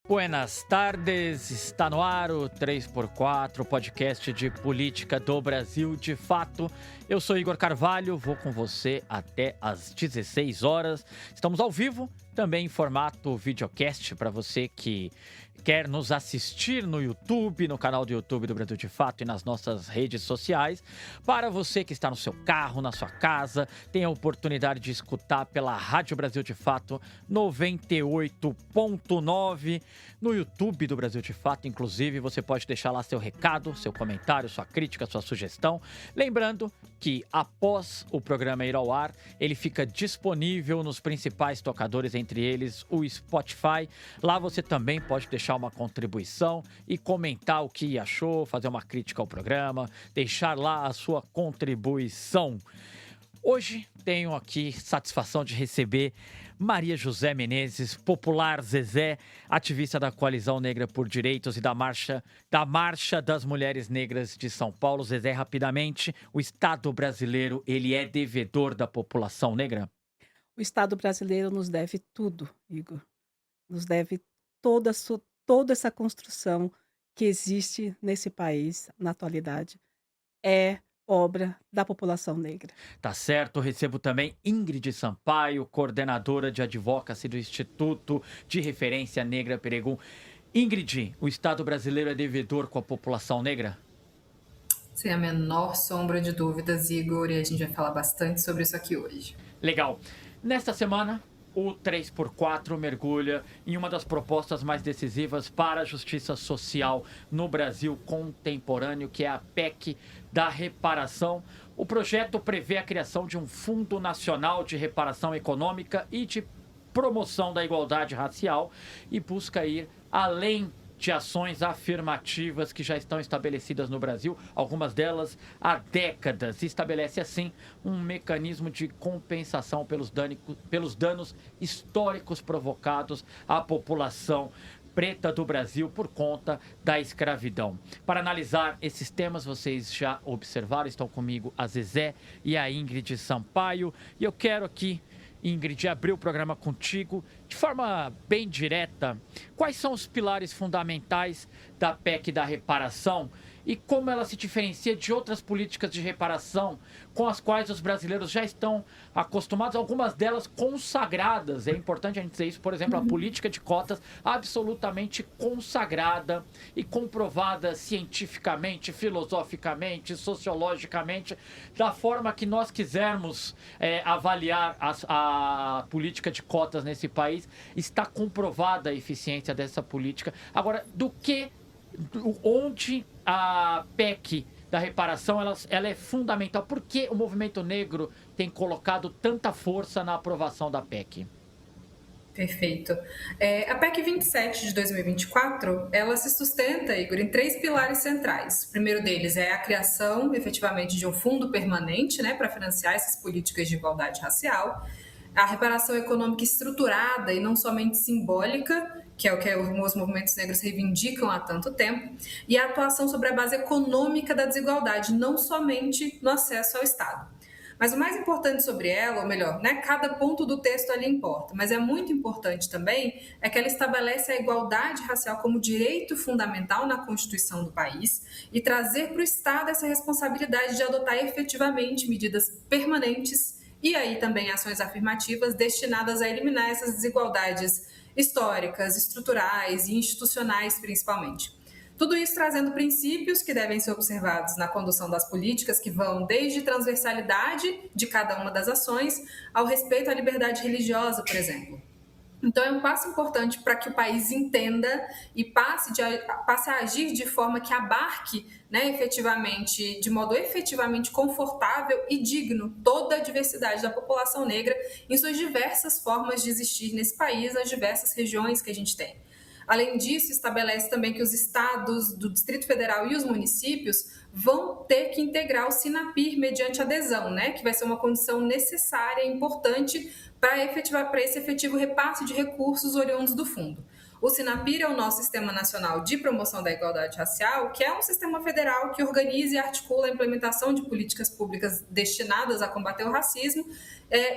Buenas tardes, está no ar o 3x4, podcast de política do Brasil de fato. Eu sou Igor Carvalho, vou com você até às 16 horas. Estamos ao vivo, também em formato videocast para você que quer nos assistir no YouTube, no canal do YouTube do Brasil de Fato e nas nossas redes sociais. Para você que está no seu carro, na sua casa, tem a oportunidade de escutar pela Rádio Brasil de Fato 98.9 no YouTube do Brasil de Fato. Inclusive, você pode deixar lá seu recado, seu comentário, sua crítica, sua sugestão. Lembrando que após o programa ir ao ar, ele fica disponível nos principais tocadores, entre eles o Spotify. Lá você também pode deixar uma contribuição e comentar o que achou, fazer uma crítica ao programa, deixar lá a sua contribuição. Hoje tenho aqui satisfação de receber Maria José Menezes, popular Zezé, ativista da Coalizão Negra por Direitos e da Marcha das Mulheres Negras de São Paulo. Zezé, rapidamente, o Estado brasileiro, ele é devedor da população negra? O Estado brasileiro nos deve tudo, Igor. Nos deve toda essa construção que existe nesse país, na atualidade, é obra da população negra. Tá certo, recebo também Ingrid Sampaio, coordenadora de advocacy do Instituto de Referência Negra Peregum. Ingrid, o Estado brasileiro é devedor com a população negra? Sem a menor sombra de dúvidas, Igor, e a gente vai falar bastante sobre isso aqui hoje. Legal. Nesta semana, o 3x4 mergulha em uma das propostas mais decisivas para a justiça social no Brasil contemporâneo, que é a PEC da reparação. O projeto prevê a criação de um Fundo Nacional de Reparação Econômica e de Promoção da Igualdade Racial e busca ir além de ações afirmativas que já estão estabelecidas no Brasil, algumas delas há décadas. Estabelece, assim, um mecanismo de compensação pelos danos históricos provocados à população preta do Brasil por conta da escravidão. Para analisar esses temas, vocês já observaram, estão comigo a Zezé e a Ingrid Sampaio, e eu quero aqui, Ingrid, abrir o programa contigo de forma bem direta. Quais são os pilares fundamentais da PEC da reparação e como ela se diferencia de outras políticas de reparação com as quais os brasileiros já estão acostumados, algumas delas consagradas? É importante a gente dizer isso, por exemplo, a política de cotas absolutamente consagrada e comprovada cientificamente, filosoficamente, sociologicamente, da forma que nós quisermos avaliar a política de cotas nesse país. Está comprovada a eficiência dessa política. Agora, onde a PEC da reparação ela é fundamental? Por que o movimento negro tem colocado tanta força na aprovação da PEC? Perfeito. A PEC 27 de 2024, ela se sustenta, Igor, em 3 pilares centrais. O primeiro deles é a criação, efetivamente, de um fundo permanente, né, para financiar essas políticas de igualdade racial, a reparação econômica estruturada e não somente simbólica, que é o que os movimentos negros reivindicam há tanto tempo, e a atuação sobre a base econômica da desigualdade, não somente no acesso ao Estado. Mas o mais importante sobre ela, ou melhor, né, cada ponto do texto ali importa, mas é muito importante também, é que ela estabelece a igualdade racial como direito fundamental na Constituição do país e trazer para o Estado essa responsabilidade de adotar efetivamente medidas permanentes e aí também ações afirmativas destinadas a eliminar essas desigualdades históricas, estruturais e institucionais, principalmente. Tudo isso trazendo princípios que devem ser observados na condução das políticas, que vão desde transversalidade de cada uma das ações ao respeito à liberdade religiosa, por exemplo. Então, é um passo importante para que o país entenda e passe a agir de forma que abarque, né, efetivamente, de modo efetivamente confortável e digno, toda a diversidade da população negra em suas diversas formas de existir nesse país, nas diversas regiões que a gente tem. Além disso, estabelece também que os estados do Distrito Federal e os municípios vão ter que integrar o Sinapir mediante adesão, né, que vai ser uma condição necessária e importante para esse efetivo repasse de recursos oriundos do fundo. O Sinapir é o nosso Sistema Nacional de Promoção da Igualdade Racial, que é um sistema federal que organiza e articula a implementação de políticas públicas destinadas a combater o racismo,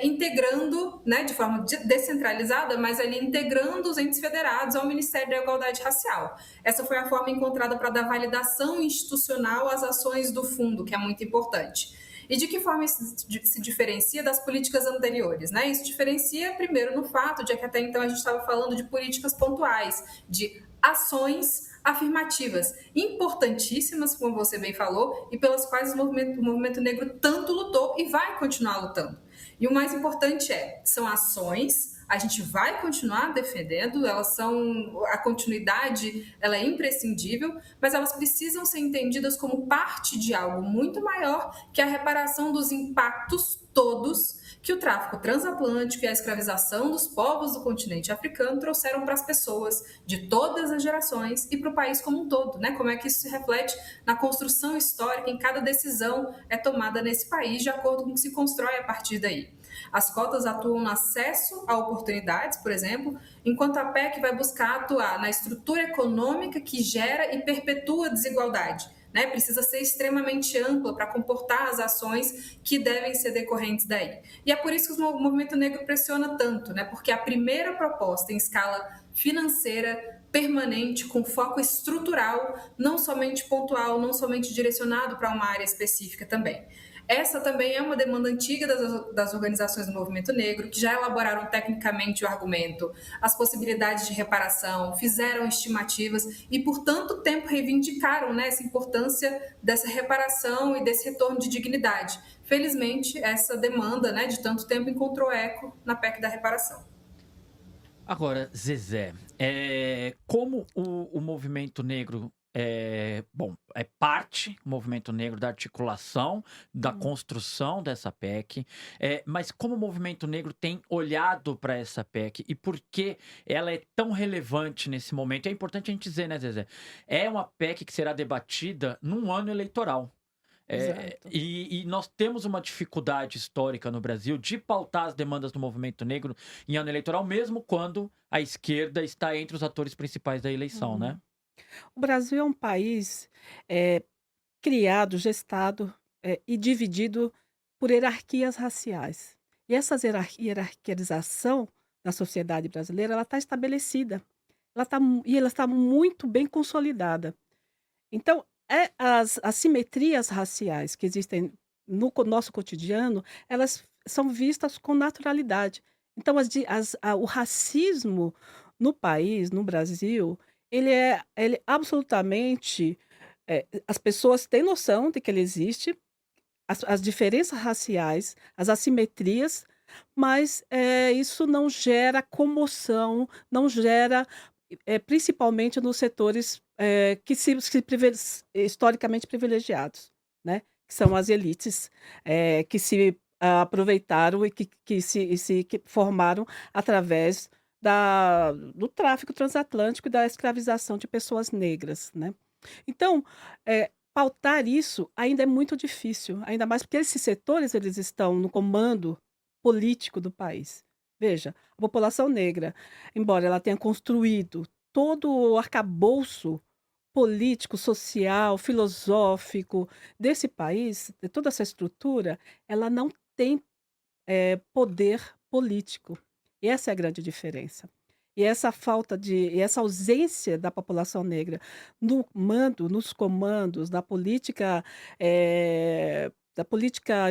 integrando, né, de forma descentralizada, mas ali integrando os entes federados ao Ministério da Igualdade Racial. Essa foi a forma encontrada para dar validação institucional às ações do fundo, que é muito importante. E de que forma isso se diferencia das políticas anteriores, né? Isso diferencia, primeiro, no fato de que até então a gente estava falando de políticas pontuais, de ações afirmativas, importantíssimas, como você bem falou, e pelas quais o movimento negro tanto lutou e vai continuar lutando. E o mais importante são ações. A gente vai continuar defendendo, a continuidade ela é imprescindível, mas elas precisam ser entendidas como parte de algo muito maior, que é a reparação dos impactos todos que o tráfico transatlântico e a escravização dos povos do continente africano trouxeram para as pessoas de todas as gerações e para o país como um todo, né? Como é que isso se reflete na construção histórica, em cada decisão é tomada nesse país, de acordo com o que se constrói a partir daí. As cotas atuam no acesso a oportunidades, por exemplo, enquanto a PEC vai buscar atuar na estrutura econômica que gera e perpetua a desigualdade. Né? Precisa ser extremamente ampla para comportar as ações que devem ser decorrentes daí. E é por isso que o movimento negro pressiona tanto, né? Porque a primeira proposta em escala financeira, permanente, com foco estrutural, não somente pontual, não somente direcionado para uma área específica também. Essa também é uma demanda antiga das organizações do movimento negro, que já elaboraram tecnicamente o argumento, as possibilidades de reparação, fizeram estimativas e por tanto tempo reivindicaram, né, essa importância dessa reparação e desse retorno de dignidade. Felizmente, essa demanda, né, de tanto tempo encontrou eco na PEC da reparação. Agora, Zezé, como o movimento negro é parte, o movimento negro, da articulação, da construção dessa PEC, mas como o movimento negro tem olhado para essa PEC e por que ela é tão relevante nesse momento? É importante a gente dizer, né, Zezé? É uma PEC que será debatida num ano eleitoral. Exato. E nós temos uma dificuldade histórica no Brasil de pautar as demandas do movimento negro em ano eleitoral, mesmo quando a esquerda está entre os atores principais da eleição, né? O Brasil é um país criado, gestado e dividido por hierarquias raciais. E essa hierarquização da sociedade brasileira ela está estabelecida. Ela está muito bem consolidada. Então, as assimetrias raciais que existem no nosso cotidiano, elas são vistas com naturalidade. Então, o racismo no país, no Brasil, ele absolutamente. As pessoas têm noção de que ele existe, as diferenças raciais, as assimetrias, mas isso não gera comoção, não gera, principalmente nos setores historicamente privilegiados, né? Que são as elites, que se aproveitaram e que formaram através do tráfico transatlântico e da escravização de pessoas negras, né? Então, pautar isso ainda é muito difícil, ainda mais porque esses setores eles estão no comando político do país. Veja, a população negra, embora ela tenha construído todo o arcabouço político, social, filosófico desse país, de toda essa estrutura, ela não tem poder político. E essa é a grande diferença. E essa ausência da população negra no mando, nos comandos da política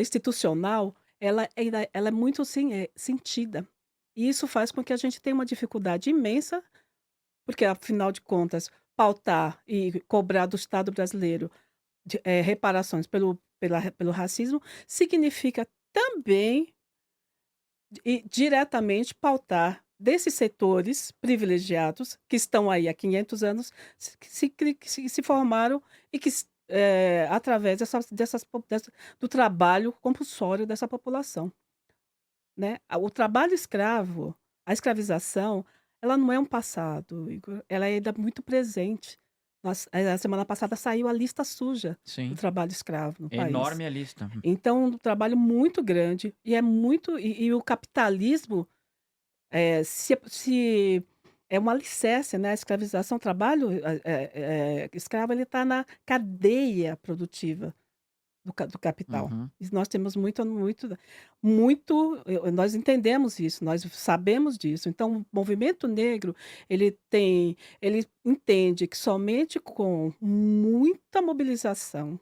institucional, ela é muito assim, sentida. E isso faz com que a gente tenha uma dificuldade imensa, porque afinal de contas, pautar e cobrar do Estado brasileiro reparações pelo racismo significa também e diretamente pautar desses setores privilegiados que estão aí há 500 anos, que se formaram e que através do trabalho compulsório dessa população, né? O trabalho escravo, a escravização, ela não é um passado, Igor, ela é ainda muito presente. A semana passada saiu a lista suja Sim. do trabalho escravo no país. Enorme a lista. Então, um trabalho muito grande e o capitalismo se é um alicerce, né, a escravização, o trabalho, escravo, ele está na cadeia produtiva do capital. Uhum. E nós temos nós entendemos isso, nós sabemos disso. Então, o movimento negro, ele entende que somente com muita mobilização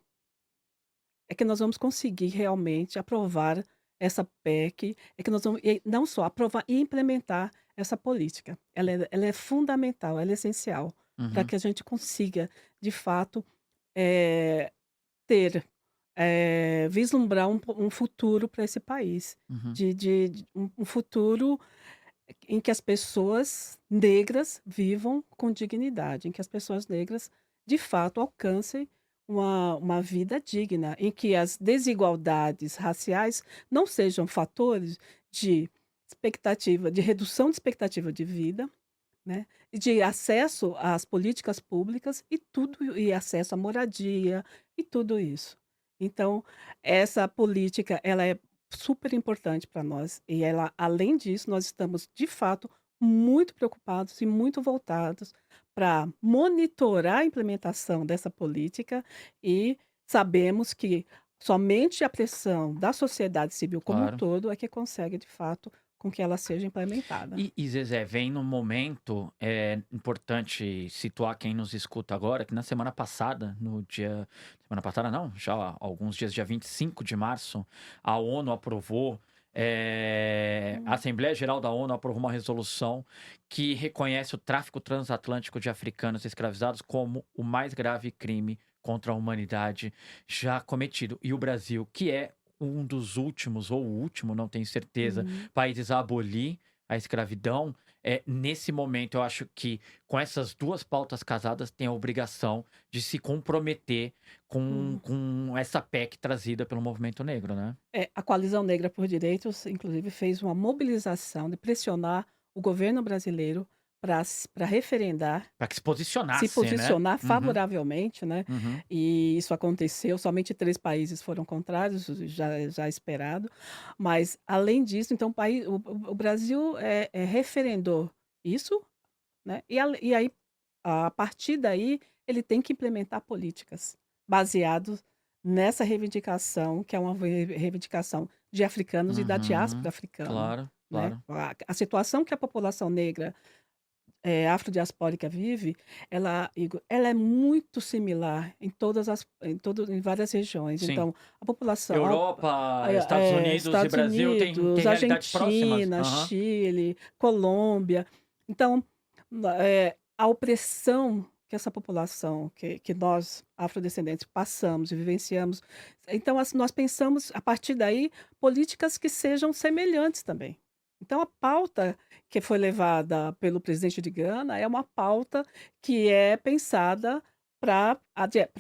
é que nós vamos conseguir realmente aprovar essa PEC, é que nós vamos e não só aprovar e implementar essa política. Ela é fundamental, ela é essencial para Uhum. que a gente consiga, de fato, eh, ter, vislumbrar um futuro para esse país, Uhum. de um futuro em que as pessoas negras vivam com dignidade, em que as pessoas negras, de fato, alcancem uma vida digna, em que as desigualdades raciais não sejam fatores de redução de expectativa de vida, né, e de acesso às políticas públicas e acesso à moradia e tudo isso. Então, essa política, ela é super importante para nós e ela, além disso, nós estamos de fato muito preocupados e muito voltados para monitorar a implementação dessa política e sabemos que somente a pressão da sociedade civil como um Claro. todo é que consegue de fato com que ela seja implementada. E Zezé, vem num momento, é importante situar quem nos escuta agora, que na semana passada, semana passada não, já há alguns dias, dia 25 de março, a ONU aprovou, a Assembleia Geral da ONU aprovou uma resolução que reconhece o tráfico transatlântico de africanos escravizados como o mais grave crime contra a humanidade já cometido. E o Brasil, que é um dos últimos, ou o último, não tenho certeza, Uhum. países a abolir a escravidão, nesse momento eu acho que com essas duas pautas casadas tem a obrigação de se comprometer Hum. com essa PEC trazida pelo movimento negro, né? A Coalizão Negra por Direitos, inclusive, fez uma mobilização de pressionar o governo brasileiro para referendar, Para que se se posicionasse, né? posicionar Uhum, favoravelmente, né, uhum, e isso aconteceu, somente 3 países foram contrários, já esperado, mas além disso, então o Brasil, referendou isso, né, e aí, a partir daí, ele tem que implementar políticas baseados nessa reivindicação, que é uma reivindicação de africanos e da diáspora uhum. africana, Claro, né. claro. A situação que a população negra, afrodiaspórica vive, Igor, ela é muito similar em várias regiões. Sim. Então, a população Europa, Estados Unidos e Estados Brasil tem Unidos, realidades próximas. Argentina, Aham. Chile, Colômbia. Então, a opressão que essa população, que nós afrodescendentes passamos e vivenciamos, então nós pensamos, a partir daí, políticas que sejam semelhantes também. Então a pauta que foi levada pelo presidente de Gana é uma pauta que é pensada para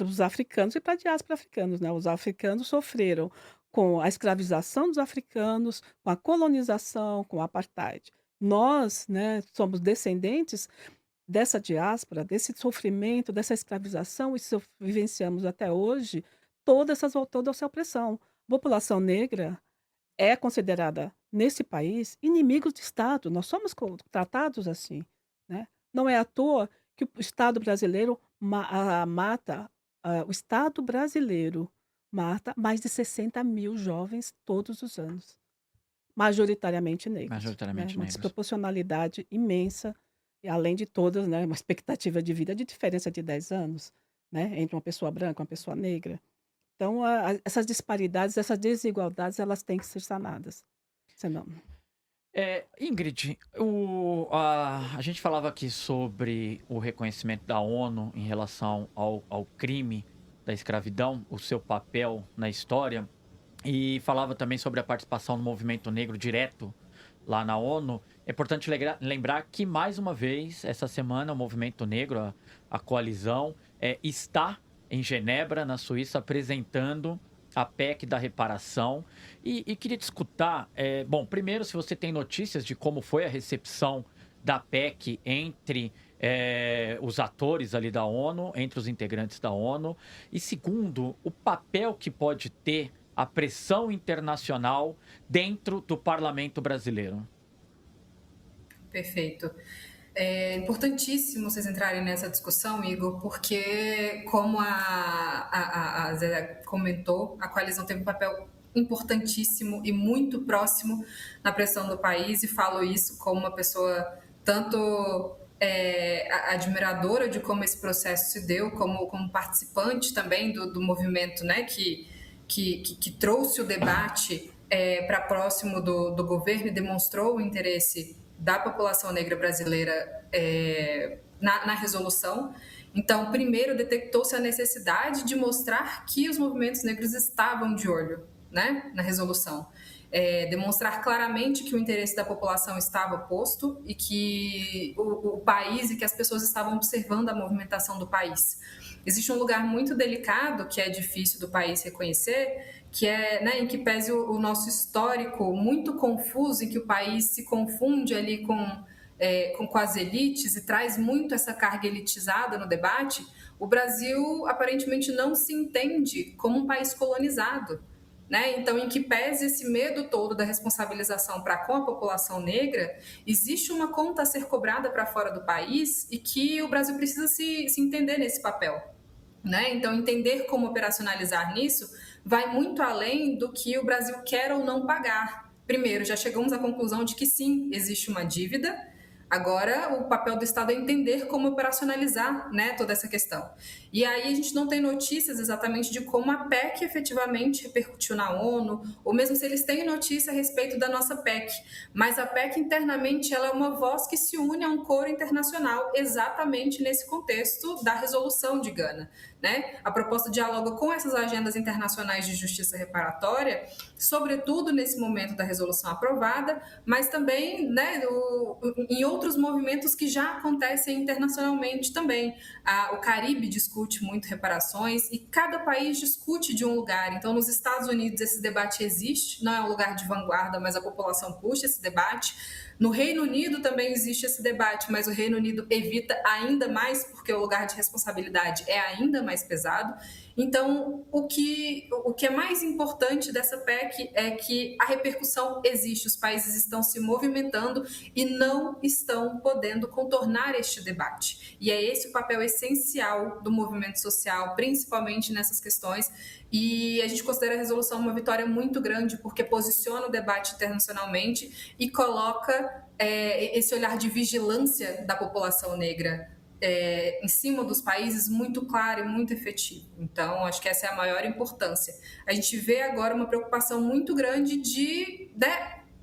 os africanos e para a diáspora africanos, né. Os africanos sofreram com a escravização dos africanos, com a colonização, com o apartheid. Nós, né, somos descendentes dessa diáspora, desse sofrimento, dessa escravização e vivenciamos até hoje toda essa opressão. A população negra é considerada, nesse país, inimigos de Estado, nós somos tratados assim, né. Não é à toa que o Estado brasileiro o Estado brasileiro mata mais de 60.000 jovens todos os anos, majoritariamente negros, né, Majoritariamente uma negros. desproporcionalidade imensa, e além de todas, né, uma expectativa de vida de diferença de 10 anos, né, entre uma pessoa branca e uma pessoa negra. Então, essas disparidades, essas desigualdades, elas têm que ser sanadas. Senão Ingrid, a gente falava aqui sobre o reconhecimento da ONU em relação ao crime da escravidão, o seu papel na história, e falava também sobre a participação do movimento negro direto lá na ONU. É importante lembrar que, mais uma vez, essa semana, o movimento negro, a coalizão, está em Genebra, na Suíça, apresentando a PEC da reparação. E queria te escutar, bom, primeiro, se você tem notícias de como foi a recepção da PEC entre os atores ali da ONU, entre os integrantes da ONU. E segundo, o papel que pode ter a pressão internacional dentro do parlamento brasileiro. Perfeito. É importantíssimo vocês entrarem nessa discussão, Igor, porque, como a Zé comentou, a coalizão teve um papel importantíssimo e muito próximo na pressão do país, e falo isso como uma pessoa tanto admiradora de como esse processo se deu, como participante também do movimento, né, que trouxe o debate para próximo do governo e demonstrou o interesse da população negra brasileira na resolução. Então, primeiro, detectou-se a necessidade de mostrar que os movimentos negros estavam de olho, né, na resolução. Demonstrar claramente que o interesse da população estava posto e que o país e que as pessoas estavam observando a movimentação do país. Existe um lugar muito delicado que é difícil do país reconhecer, que é, né, em que pese o nosso histórico muito confuso, em que o país se confunde ali com as elites e traz muito essa carga elitizada no debate. O Brasil aparentemente não se entende como um país colonizado, né? Então, em que pese esse medo todo da responsabilização para com a população negra, existe uma conta a ser cobrada para fora do país e que o Brasil precisa se entender nesse papel, né? Então, entender como operacionalizar nisso vai muito além do que o Brasil quer ou não pagar. Primeiro, já chegamos à conclusão de que sim, existe uma dívida. Agora, o papel do Estado é entender como operacionalizar, né, toda essa questão. E aí a gente não tem notícias exatamente de como a PEC efetivamente repercutiu na ONU, ou mesmo se eles têm notícia a respeito da nossa PEC. Mas a PEC internamente ela é uma voz que se une a um coro internacional exatamente nesse contexto da resolução de Gana, né? A proposta dialoga com essas agendas internacionais de justiça reparatória, sobretudo nesse momento da resolução aprovada, mas também, né, em outros movimentos que já acontecem internacionalmente também. O Caribe discute muito reparações e cada país discute de um lugar. Então, nos Estados Unidos esse debate existe, não é um lugar de vanguarda, mas a população puxa esse debate. No Reino Unido também existe esse debate, mas o Reino Unido evita ainda mais porque o lugar de responsabilidade é ainda mais pesado. Então, o que é mais importante dessa PEC é que a repercussão existe, os países estão se movimentando e não estão podendo contornar este debate. E é esse o papel essencial do movimento social, principalmente nessas questões. E a gente considera a resolução uma vitória muito grande, porque posiciona o debate internacionalmente e coloca esse olhar de vigilância da população negra em cima dos países muito claro e muito efetivo. Então, acho que essa é a maior importância. A gente vê agora uma preocupação muito grande de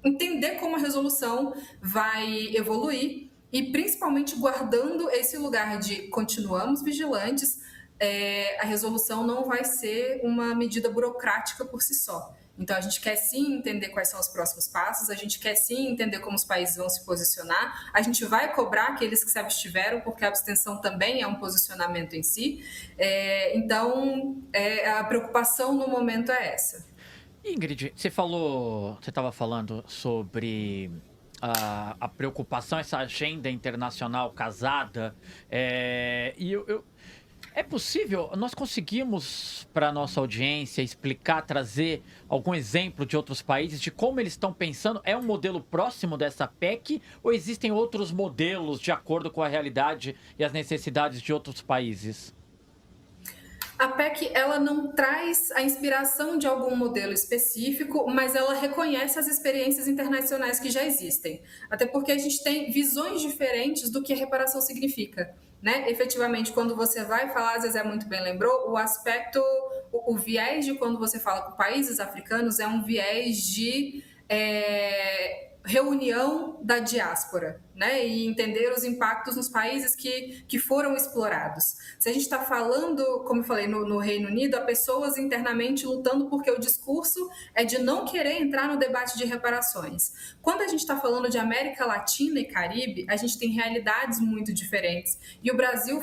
entender como a resolução vai evoluir e, principalmente, guardando esse lugar de continuamos vigilantes. A resolução não vai ser uma medida burocrática por si só. Então, a gente quer sim entender quais são os próximos passos, a gente quer sim entender como os países vão se posicionar, a gente vai cobrar aqueles que se abstiveram, porque a abstenção também é um posicionamento em si. Então, a preocupação no momento é essa. Ingrid, você estava falando sobre a preocupação, essa agenda internacional casada, e é possível, nós conseguimos para a nossa audiência explicar, trazer algum exemplo de outros países, de como eles estão pensando? É um modelo próximo dessa PEC ou existem outros modelos de acordo com a realidade e as necessidades de outros países? A PEC ela não traz a inspiração de algum modelo específico, mas ela reconhece as experiências internacionais que já existem. Até porque a gente tem visões diferentes do que a reparação significa, né? Efetivamente, quando você vai falar, às vezes muito bem lembrou, o aspecto, o viés de quando você fala com países africanos é um viés de reunião da diáspora, né? E entender os impactos nos países que foram explorados. Se a gente está falando, como eu falei, no Reino Unido, há pessoas internamente lutando porque o discurso é de não querer entrar no debate de reparações. Quando a gente está falando de América Latina e Caribe, a gente tem realidades muito diferentes. E o Brasil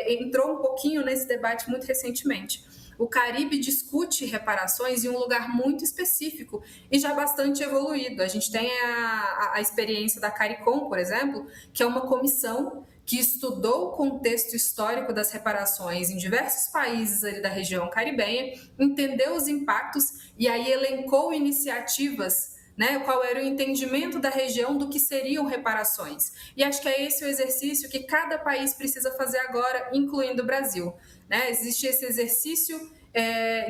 entrou um pouquinho nesse debate muito recentemente. O Caribe discute reparações em um lugar muito específico e já bastante evoluído. A gente tem a experiência da CARICOM, por exemplo, que é uma comissão que estudou o contexto histórico das reparações em diversos países ali da região caribenha, entendeu os impactos e aí elencou iniciativas, né? Qual era o entendimento da região do que seriam reparações. E acho que é esse o exercício que cada país precisa fazer agora, incluindo o Brasil, né? Existe esse exercício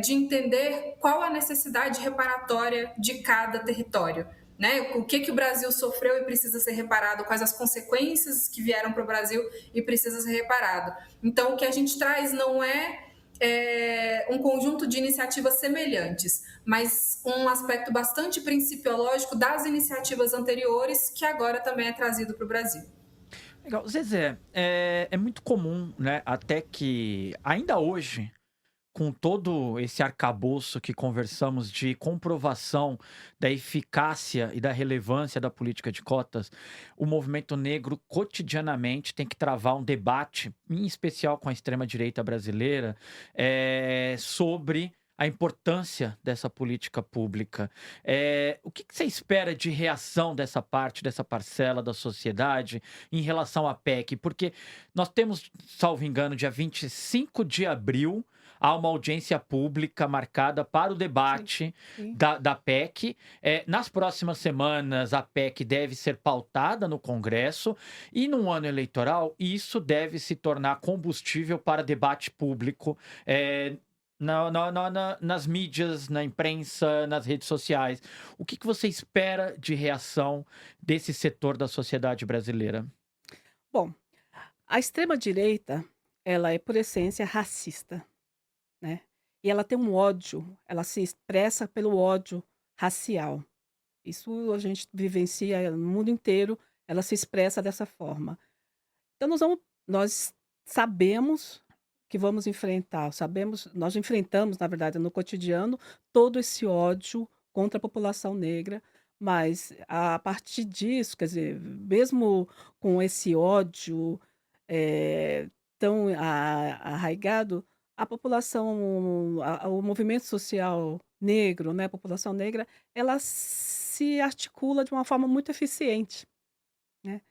de entender qual a necessidade reparatória de cada território. Né? O que o Brasil sofreu e precisa ser reparado, quais as consequências que vieram para o Brasil e precisa ser reparado. Então, o que a gente traz não é um conjunto de iniciativas semelhantes, mas um aspecto bastante principiológico das iniciativas anteriores que agora também é trazido para o Brasil. Legal. Zezé, é muito comum, né, até que ainda hoje, com todo esse arcabouço que conversamos de comprovação da eficácia e da relevância da política de cotas, o movimento negro cotidianamente tem que travar um debate, em especial com a extrema-direita brasileira, sobre a importância dessa política pública. O que você espera de reação dessa parte, dessa parcela da sociedade em relação à PEC? Porque nós temos, salvo engano, dia 25 de abril, há uma audiência pública marcada para o Sim, debate sim. da PEC. Nas próximas semanas, a PEC deve ser pautada no Congresso e, num ano eleitoral, isso deve se tornar combustível para debate público. Nas mídias, na imprensa, nas redes sociais. O que você espera de reação desse setor da sociedade brasileira? Bom, a extrema-direita, ela é por essência racista, né? E ela tem um ódio, ela se expressa pelo ódio racial. Isso a gente vivencia no mundo inteiro, ela se expressa dessa forma. Então nós sabemos que vamos enfrentar, nós enfrentamos, na verdade, no cotidiano, todo esse ódio contra a população negra, mas a partir disso, quer dizer, mesmo com esse ódio tão arraigado, a população, o movimento social negro, né, a população negra, ela se articula de uma forma muito eficiente, né?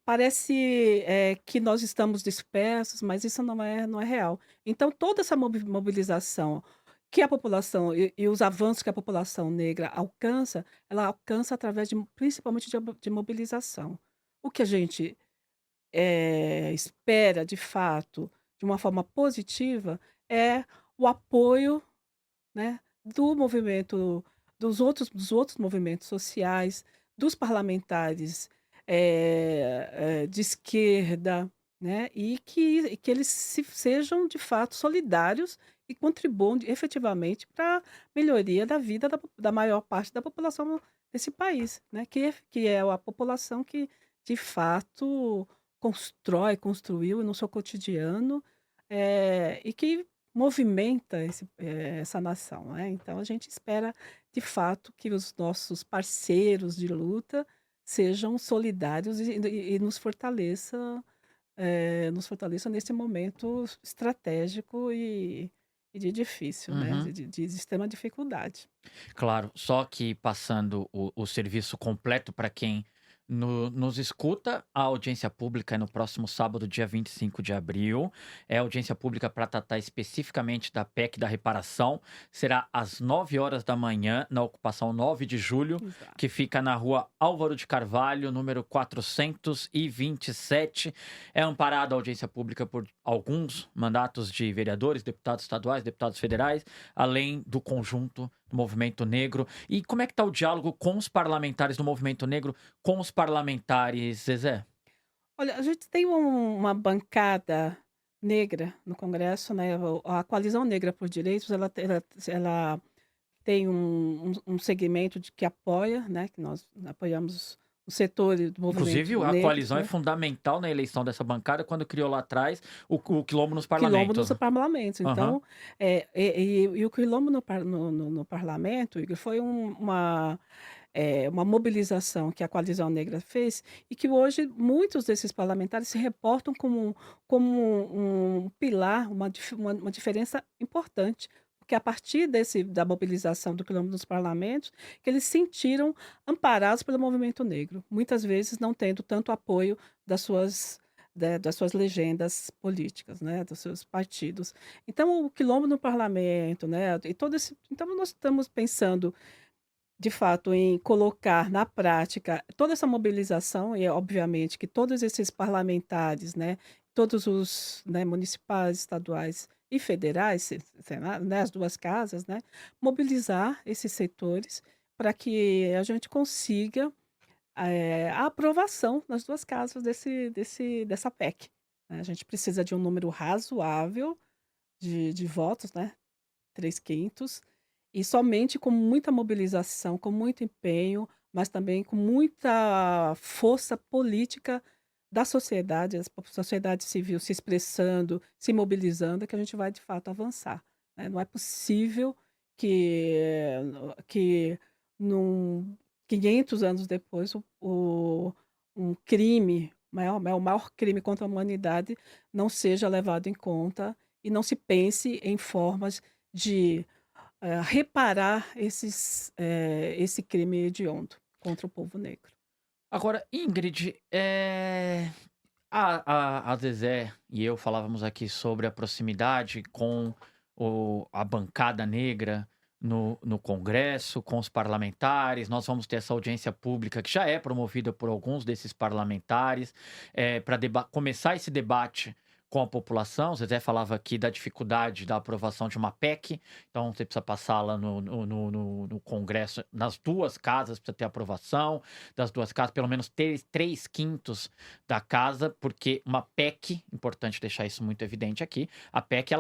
Parece, que nós estamos dispersos, mas isso não é real. Então toda essa mobilização que a população e os avanços que a população negra alcança, ela alcança através principalmente de mobilização. O que a gente, espera de fato, de uma forma positiva, é o apoio, né, do movimento dos outros movimentos sociais, dos parlamentares, de esquerda, né, e que eles sejam de fato solidários e contribuam efetivamente pra melhoria da vida da maior parte da população desse país, né, que é a população que de fato construiu no seu cotidiano, e que movimenta essa nação, né. Então a gente espera, de fato, que os nossos parceiros de luta sejam solidários e nos fortaleça nesse momento estratégico e de difícil, né, Uhum. de extrema dificuldade. Claro, só que passando o serviço completo para quem nos escuta, a audiência pública é no próximo sábado, dia 25 de abril. É audiência pública para tratar especificamente da PEC da reparação. Será às 9 horas da manhã, na ocupação 9 de julho, Exato. que fica na rua Álvaro de Carvalho, número 427. É amparada a audiência pública por alguns mandatos de vereadores, deputados estaduais, deputados federais, além do conjunto do movimento negro. E como é que está o diálogo com os parlamentares do movimento negro, com os parlamentares, Zezé? Olha, a gente tem uma bancada negra no Congresso, né, a Coalizão Negra por Direitos, ela tem um segmento que apoia, né, que nós apoiamos o setor do Inclusive, movimento a negro, coalizão é né. fundamental na eleição dessa bancada, quando criou lá atrás o quilombo nos Quilombo parlamentos. nos parlamentos. Aham. Então, o quilombo no parlamento, Igor, foi uma mobilização que a Coalizão Negra fez e que hoje muitos desses parlamentares se reportam como um pilar, uma diferença importante, porque a partir da mobilização do quilombo nos parlamentos, que eles se sentiram amparados pelo movimento negro, muitas vezes não tendo tanto apoio das suas legendas políticas, né, dos seus partidos. Então o quilombo no parlamento, né, e todo esse então nós estamos pensando de fato, em colocar na prática toda essa mobilização, e é obviamente que todos esses parlamentares, né, todos os, né, municipais, estaduais e federais, né, as duas casas, né, mobilizar esses setores para que a gente consiga a aprovação nas duas casas dessa PEC. Né. A gente precisa de um número razoável de votos, né, 3/5, e somente com muita mobilização, com muito empenho, mas também com muita força política da sociedade, a sociedade civil se expressando, se mobilizando, é que a gente vai de fato avançar, né. Não é possível que num 500 anos depois um crime, o maior crime contra a humanidade, não seja levado em conta e não se pense em formas de reparar esse crime hediondo contra o povo negro. Agora, Ingrid, a Zezé e eu falávamos aqui sobre a proximidade com a bancada negra no Congresso, com os parlamentares. Nós vamos ter essa audiência pública que já é promovida por alguns desses parlamentares, para começar esse debate com a população. O Zezé falava aqui da dificuldade da aprovação de uma PEC, então você precisa passar lá no Congresso, nas duas casas, precisa ter aprovação das duas casas, pelo menos ter 3/5 da casa, porque uma PEC, importante deixar isso muito evidente aqui, a PEC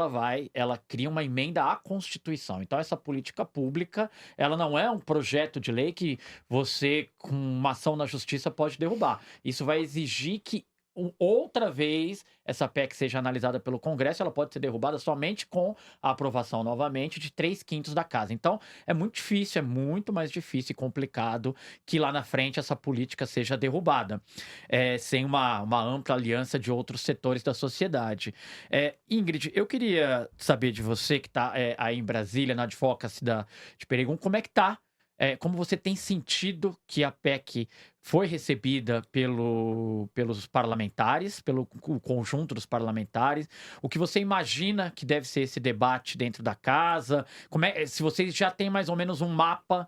ela cria uma emenda à Constituição. Então essa política pública, ela não é um projeto de lei que você, com uma ação na justiça, pode derrubar. Isso vai exigir que outra vez essa PEC seja analisada pelo Congresso. Ela pode ser derrubada somente com a aprovação novamente de 3/5 da casa. Então é muito difícil, é muito mais difícil e complicado que lá na frente essa política seja derrubada, sem uma ampla aliança de outros setores da sociedade. Ingrid, eu queria saber de você que está aí em Brasília, na advocacy de Peregrino, como é que está? Como você tem sentido que a PEC foi recebida pelos parlamentares, pelo conjunto dos parlamentares? O que você imagina que deve ser esse debate dentro da casa? Se vocês já têm mais ou menos um mapa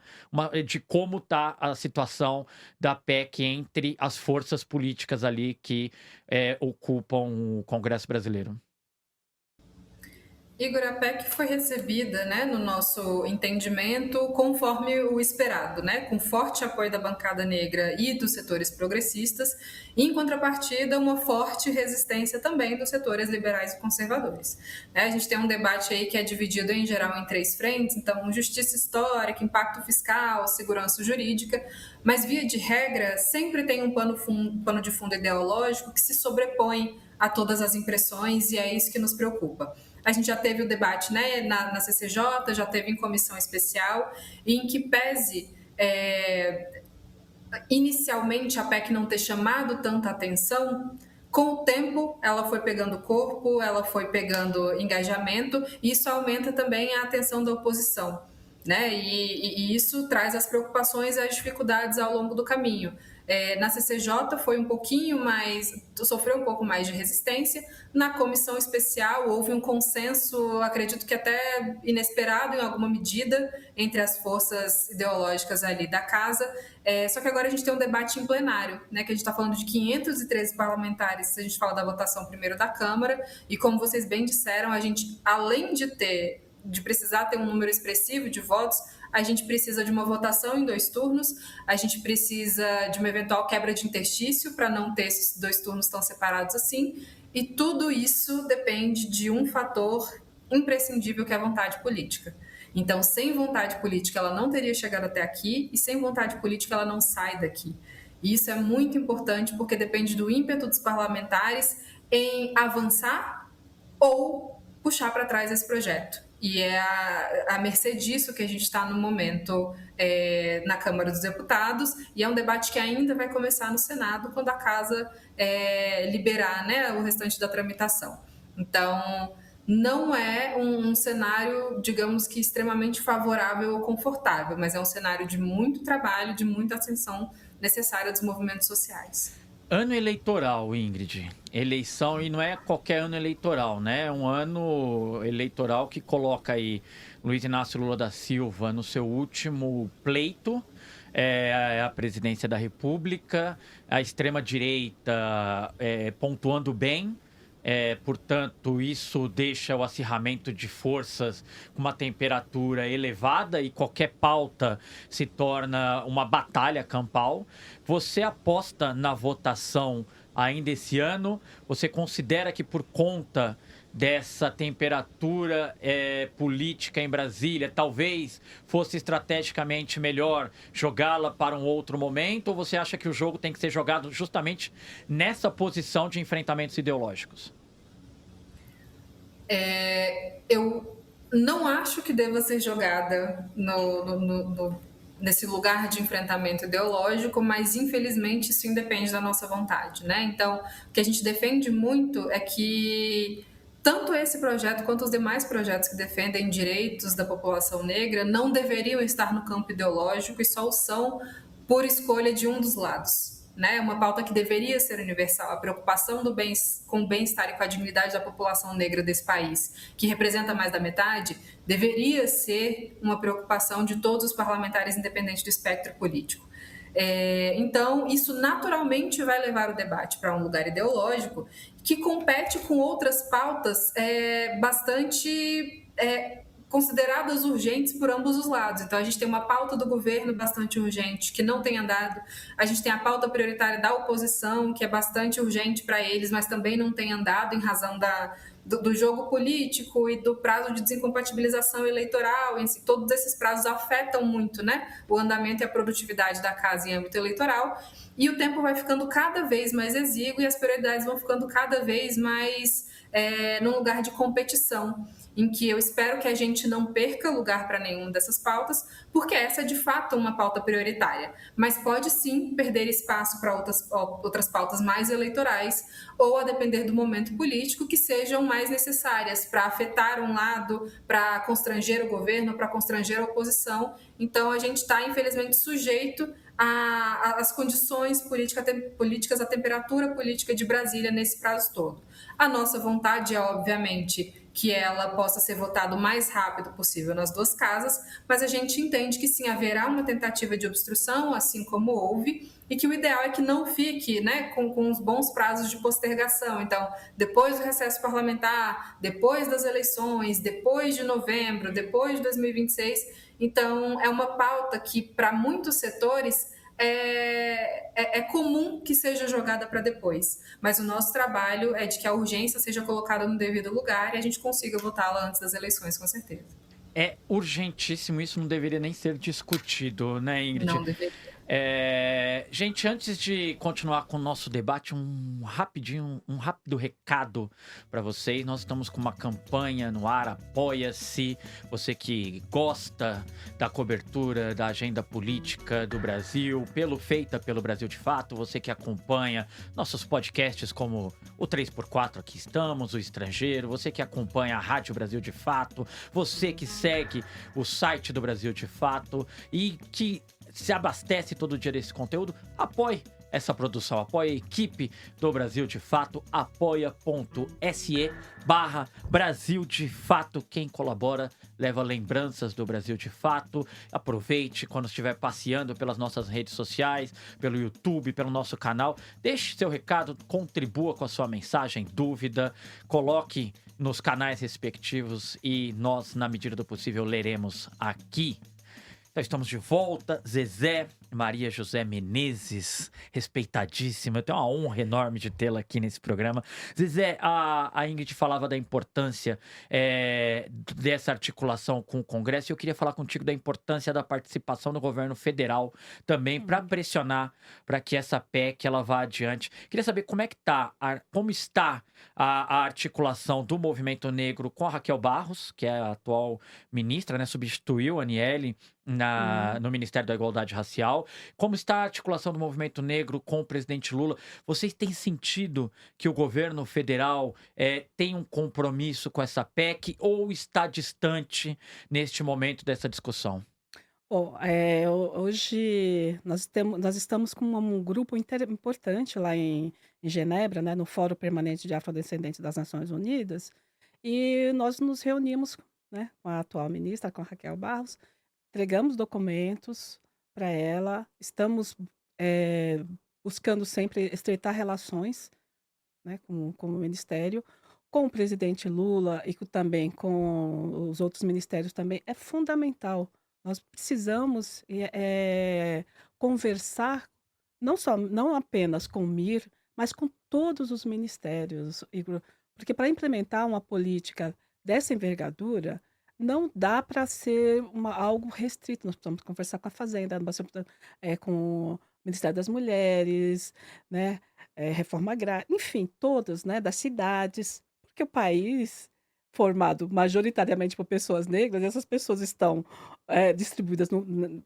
de como está a situação da PEC entre as forças políticas ali que ocupam o Congresso brasileiro. Igor, a PEC foi recebida, né, no nosso entendimento, conforme o esperado, né, com forte apoio da bancada negra e dos setores progressistas, e, em contrapartida, uma forte resistência também dos setores liberais e conservadores. A gente tem um debate aí que é dividido, em geral, em 3 frentes, então, justiça histórica, impacto fiscal, segurança jurídica, mas, via de regra, sempre tem um pano de fundo ideológico que se sobrepõe a todas as impressões, e é isso que nos preocupa. A gente já teve o debate, né, na CCJ, já teve em comissão especial, em que pese inicialmente a PEC não ter chamado tanta atenção, com o tempo ela foi pegando corpo, ela foi pegando engajamento, e isso aumenta também a atenção da oposição, né? E isso traz as preocupações e as dificuldades ao longo do caminho. Na CCJ foi um pouquinho mais, sofreu um pouco mais de resistência. Na comissão especial houve um consenso, acredito que até inesperado em alguma medida, entre as forças ideológicas ali da casa. Só que agora a gente tem um debate em plenário, né, que a gente está falando de 513 parlamentares, se a gente fala da votação primeiro da Câmara, e como vocês bem disseram, a gente, além de precisar ter um número expressivo de votos, a gente precisa de uma votação em 2 turnos, a gente precisa de uma eventual quebra de interstício para não ter esses 2 turnos tão separados assim, e tudo isso depende de um fator imprescindível, que é a vontade política. Então, sem vontade política, ela não teria chegado até aqui, e sem vontade política, ela não sai daqui. E isso é muito importante, porque depende do ímpeto dos parlamentares em avançar ou puxar para trás esse projeto. E é a mercê disso que a gente está no momento na Câmara dos Deputados, e é um debate que ainda vai começar no Senado, quando a Casa liberar, né, o restante da tramitação. Então, não é um cenário, digamos que, extremamente favorável ou confortável, mas é um cenário de muito trabalho, de muita atenção necessária dos movimentos sociais. Ano eleitoral, Ingrid. Eleição, e não é qualquer ano eleitoral, né? É um ano eleitoral que coloca aí Luiz Inácio Lula da Silva no seu último pleito, a presidência da República, a extrema-direita pontuando bem. Portanto, isso deixa o acirramento de forças com uma temperatura elevada e qualquer pauta se torna uma batalha campal. Você aposta na votação ainda esse ano? Você considera que por conta dessa temperatura política em Brasília, talvez fosse estrategicamente melhor jogá-la para um outro momento? Ou você acha que o jogo tem que ser jogado justamente nessa posição de enfrentamentos ideológicos? Eu não acho que deva ser jogada nesse lugar de enfrentamento ideológico, mas infelizmente isso independe da nossa vontade, né? Então, o que a gente defende muito é que tanto esse projeto quanto os demais projetos que defendem direitos da população negra não deveriam estar no campo ideológico e só o são por escolha de um dos lados. Né, uma pauta que deveria ser universal, a preocupação com o bem-estar e com a dignidade da população negra desse país, que representa mais da metade, deveria ser uma preocupação de todos os parlamentares, independente do espectro político. Então, isso naturalmente vai levar o debate para um lugar ideológico que compete com outras pautas bastante consideradas urgentes por ambos os lados. Então, a gente tem uma pauta do governo bastante urgente, que não tem andado. A gente tem a pauta prioritária da oposição, que é bastante urgente para eles, mas também não tem andado em razão do jogo político e do prazo de desincompatibilização eleitoral. Todos esses prazos afetam muito, né, o andamento e a produtividade da casa em âmbito eleitoral. E o tempo vai ficando cada vez mais exíguo e as prioridades vão ficando cada vez mais num lugar de competição, em que eu espero que a gente não perca lugar para nenhuma dessas pautas, porque essa é de fato uma pauta prioritária, mas pode sim perder espaço para outras pautas mais eleitorais, ou a depender do momento político, que sejam mais necessárias para afetar um lado, para constranger o governo, para constranger a oposição. Então a gente está, infelizmente, sujeito às condições políticas, à temperatura política de Brasília nesse prazo todo. A nossa vontade é, obviamente, que ela possa ser votada o mais rápido possível nas duas casas, mas a gente entende que sim, haverá uma tentativa de obstrução, assim como houve, e que o ideal é que não fique, né, com os bons prazos de postergação. Então, depois do recesso parlamentar, depois das eleições, depois de novembro, depois de 2026. Então, é uma pauta que, para muitos setores, é comum que seja jogada para depois, mas o nosso trabalho é de que a urgência seja colocada no devido lugar e a gente consiga votá-la antes das eleições, com certeza. É urgentíssimo, isso não deveria nem ser discutido, né, Ingrid? Não deveria. Gente, antes de continuar com o nosso debate, um rápido recado para vocês. Nós estamos com uma campanha no ar, Apoia-se. Você que gosta da cobertura da agenda política do Brasil, feita pelo Brasil de Fato, você que acompanha nossos podcasts como o 3x4, aqui estamos, o Estrangeiro, você que acompanha a Rádio Brasil de Fato, você que segue o site do Brasil de Fato e que se abastece todo dia desse conteúdo, apoie essa produção, apoie a equipe do Brasil de Fato, apoia.se/Brasil de Fato. Quem colabora leva lembranças do Brasil de Fato. Aproveite quando estiver passeando pelas nossas redes sociais, pelo YouTube, pelo nosso canal. Deixe seu recado, contribua com a sua mensagem, dúvida, coloque nos canais respectivos e nós, na medida do possível, leremos aqui. Então, estamos de volta. Zezé Maria José Menezes, respeitadíssima. Eu tenho uma honra enorme de tê-la aqui nesse programa. Zezé, a Ingrid falava da importância dessa articulação com o Congresso e eu queria falar contigo da importância da participação do governo federal também para pressionar para que essa PEC ela vá adiante. Queria saber como está a articulação do movimento negro com a Raquel Barros, que é a atual ministra, né, substituiu a Aniele no Ministério da Igualdade Racial. Como está a articulação do movimento negro com o presidente Lula? Vocês têm sentido que o governo federal tem um compromisso com essa PEC ou está distante neste momento dessa discussão? Bom, hoje nós estamos com um grupo importante lá em Genebra, né, no Fórum Permanente de Afrodescendentes das Nações Unidas, e nós nos reunimos, né, com a atual ministra, com a Raquel Barros, entregamos documentos para ela, estamos buscando sempre estreitar relações, né, com o ministério, com o presidente Lula e também com os outros ministérios também, é fundamental. Nós precisamos conversar não apenas com o MIR, mas com todos os ministérios, Igor, porque para implementar uma política dessa envergadura, não dá para ser algo restrito. Nós precisamos conversar com a Fazenda, com o Ministério das Mulheres, né? Reforma agrária, enfim, todas, né, das cidades, porque o país formado majoritariamente por pessoas negras, essas pessoas estão distribuídas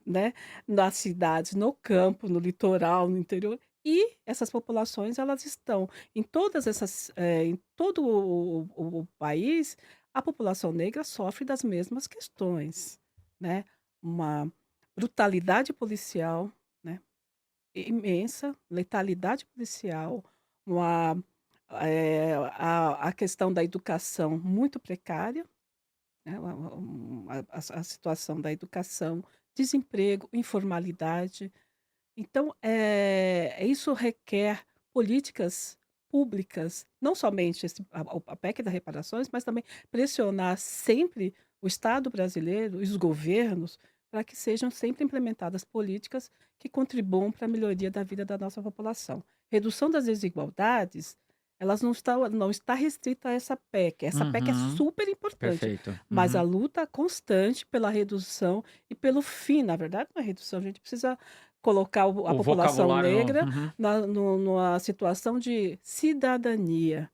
né, nas cidades, no campo, no litoral, no interior, e essas populações elas estão em todas essas, em todo o país, a população negra sofre das mesmas questões, né? Uma brutalidade policial, né? Imensa, letalidade policial, uma, a questão da educação muito precária, né, a situação da educação, desemprego, informalidade. Então, isso requer políticas públicas, não somente a PEC das reparações, mas também pressionar sempre o Estado brasileiro e os governos para que sejam sempre implementadas políticas que contribuam para a melhoria da vida da nossa população. Redução das desigualdades, elas não está restrita a essa PEC. Essa PEC é Uhum. super importante, Perfeito. mas a Uhum. luta constante pela redução e pelo fim, na verdade, não é redução, a gente precisa colocar a O população vocabulário. negra Uhum. numa situação de cidadania,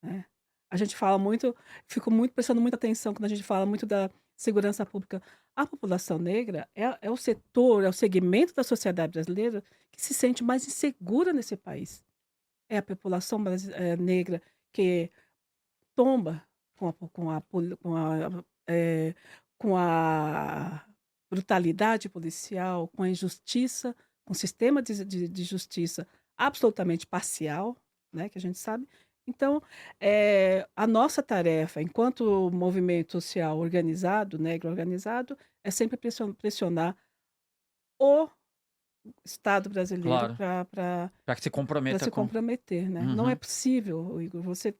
né. A gente fala muito, fico muito prestando muita atenção quando a gente fala muito da segurança pública. A população negra é o setor, é o segmento da sociedade brasileira que se sente mais insegura nesse país. É a população negra que tomba eh, com a brutalidade policial, com a injustiça, com o sistema de justiça absolutamente parcial, né, que a gente sabe. Então, a nossa tarefa, enquanto movimento social organizado, negro organizado, é sempre pressionar o Estado brasileiro Claro. para Para que se para comprometa se com. comprometer, né. Não é Uhum. possível, Igor, você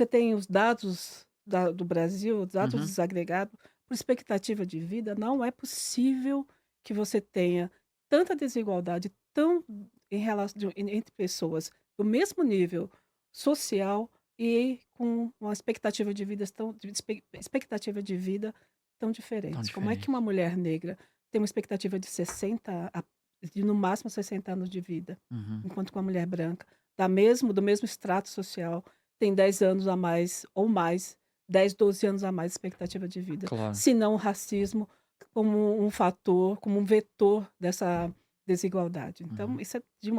tem os dados do Brasil, os dados Uhum. desagregados por expectativa de vida, não é possível que você tenha tanta desigualdade tão em relação entre pessoas do mesmo nível social e com uma expectativa de vida tão Tão diferentes. Como é que uma diferente. mulher negra tem uma expectativa de de no máximo 60 anos de vida, Uhum. enquanto que uma mulher branca do mesmo extrato social tem 10 anos a mais ou mais, 10, 12 anos a mais de expectativa de vida, Claro. se não o racismo como um fator, como um vetor dessa desigualdade. Então Uhum. isso é de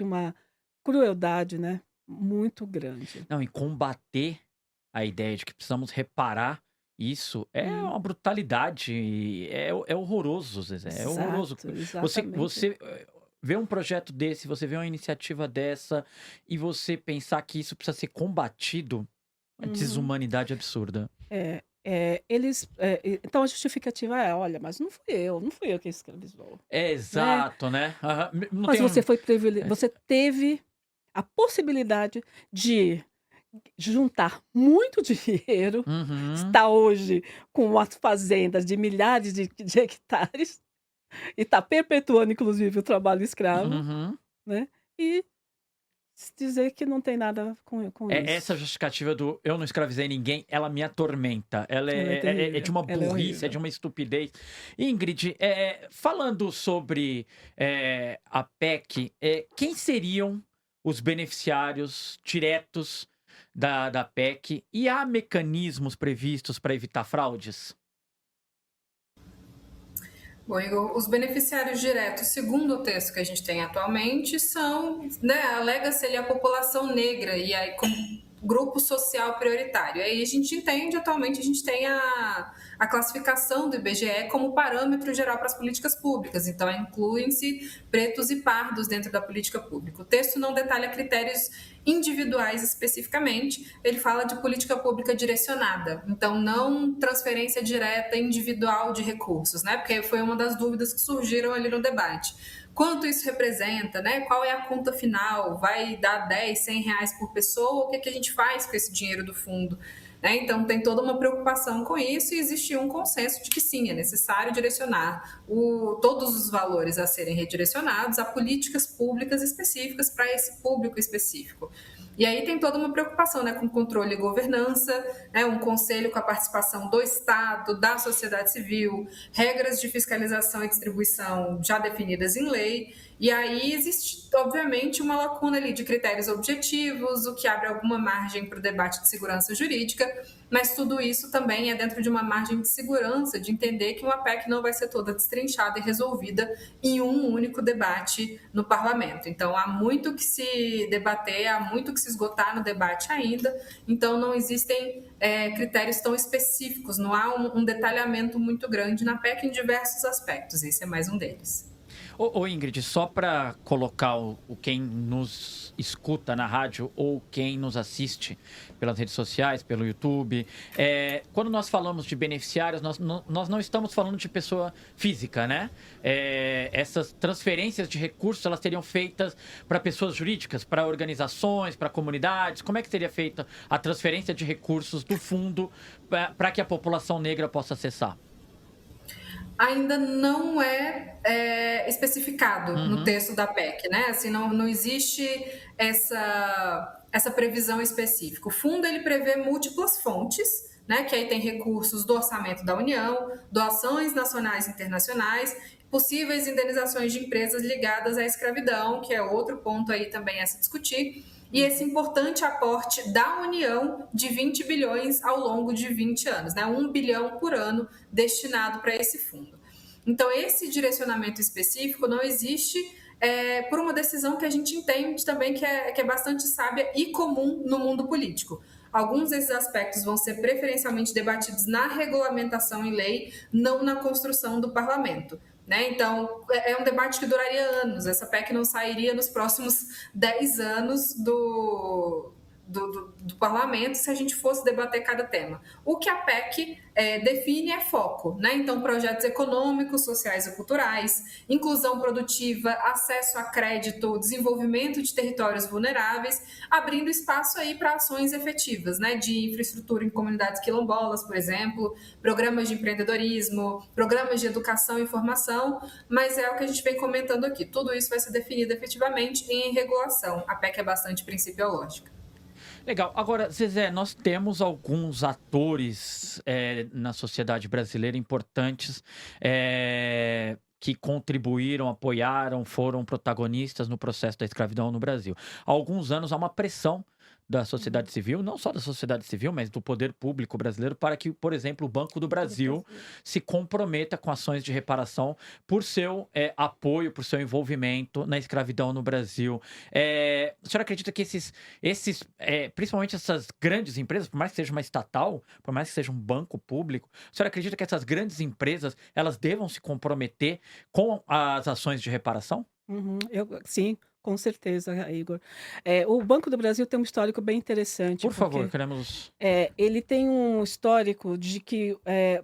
uma crueldade, né, muito grande. Não, e combater a ideia de que precisamos reparar isso é Hum, uma brutalidade, é horroroso, Zezé, é horroroso. exato, exatamente. Você vê um projeto desse, você vê uma iniciativa dessa e você pensar que isso precisa ser combatido, é Uhum. desumanidade absurda. Então a justificativa é: "Olha, mas não fui eu que escravizou", É né. exato, né. Aham. Não Mas tem um. É, você teve a possibilidade de juntar muito dinheiro, uhum, está hoje com as fazendas de milhares de hectares e está perpetuando inclusive o trabalho escravo, uhum. né, e dizer que não tem nada com É essa isso. justificativa do "eu não escravizei ninguém", ela me atormenta. Ela Ela é é de terrível, uma ela é burrice, é de horrível. uma estupidez. Ingrid, falando sobre, a PEC, quem seriam os beneficiários diretos da PEC? E há mecanismos previstos para evitar fraudes? Bom, Igor, os beneficiários diretos, segundo o texto que a gente tem atualmente, são, né, alega-se ali a população negra, e aí, como grupo social prioritário. Aí a gente entende, atualmente, a gente tem a classificação do IBGE como parâmetro geral para as políticas públicas, então incluem-se pretos e pardos dentro da política pública. O texto não detalha critérios individuais especificamente, ele fala de política pública direcionada, então não transferência direta individual de recursos, né? Porque foi uma das dúvidas que surgiram ali no debate. Quanto isso representa, né? Qual é a conta final? Vai dar 10, 100 reais por pessoa? O que a gente faz com esse dinheiro do fundo? Né? Então, tem toda uma preocupação com isso e existe um consenso de que sim, é necessário direcionar todos os valores a serem redirecionados a políticas públicas específicas para esse público específico. E aí tem toda uma preocupação, né, com controle e governança, né, um conselho com a participação do Estado, da sociedade civil, regras de fiscalização e distribuição já definidas em lei. E aí existe, obviamente, uma lacuna ali de critérios objetivos, o que abre alguma margem para o debate de segurança jurídica, mas tudo isso também é dentro de uma margem de segurança, de entender que uma PEC não vai ser toda destrinchada e resolvida em um único debate no parlamento. Então, há muito que se debater, há muito que se esgotar no debate ainda, então não existem critérios tão específicos, não há um detalhamento muito grande na PEC em diversos aspectos, esse é mais um deles. Ô Ingrid, só para colocar quem nos escuta na rádio ou quem nos assiste pelas redes sociais, pelo YouTube, quando nós falamos de beneficiários, nós não estamos falando de pessoa física, né? Essas transferências de recursos, elas seriam feitas para pessoas jurídicas, para organizações, para comunidades? Como é que seria feita a transferência de recursos do fundo para que a população negra possa acessar? Ainda não é especificado no texto da PEC, né? Assim, não existe essa previsão específica. O fundo ele prevê múltiplas fontes, né? Que aí tem recursos do orçamento da União, doações nacionais e internacionais, possíveis indenizações de empresas ligadas à escravidão, que é outro ponto aí também a se discutir, e esse importante aporte da União de 20 bilhões ao longo de 20 anos, né? 1 bilhão por ano destinado para esse fundo. Então, esse direcionamento específico não existe por uma decisão que a gente entende também que é bastante sábia e comum no mundo político. Alguns desses aspectos vão ser preferencialmente debatidos na regulamentação em lei, não na construção do parlamento. Né? Então, é um debate que duraria anos. Essa PEC não sairia nos próximos 10 anos do parlamento se a gente fosse debater cada tema. O que a PEC define é foco, né? Então, projetos econômicos, sociais e culturais, inclusão produtiva, acesso a crédito, desenvolvimento de territórios vulneráveis, abrindo espaço aí para ações efetivas, né? De infraestrutura em comunidades quilombolas, por exemplo, programas de empreendedorismo, programas de educação e formação, mas é o que a gente vem comentando aqui. Tudo isso vai ser definido efetivamente em regulação. A PEC é bastante principiológica. Legal. Agora, Zezé, nós temos alguns atores na sociedade brasileira importantes que contribuíram, apoiaram, foram protagonistas no processo da escravidão no Brasil. Há alguns anos há uma pressão da sociedade civil, não só da sociedade civil, mas do poder público brasileiro, para que, por exemplo, o Banco do Brasil se comprometa com ações de reparação por seu apoio, por seu envolvimento na escravidão no Brasil. A senhora acredita que principalmente essas grandes empresas, por mais que seja uma estatal, por mais que seja um banco público, a senhora acredita que essas grandes empresas, elas devam se comprometer com as ações de reparação? Sim, com certeza, Igor. O Banco do Brasil tem um histórico bem interessante, Por favor, porque queremos... ele tem um histórico de que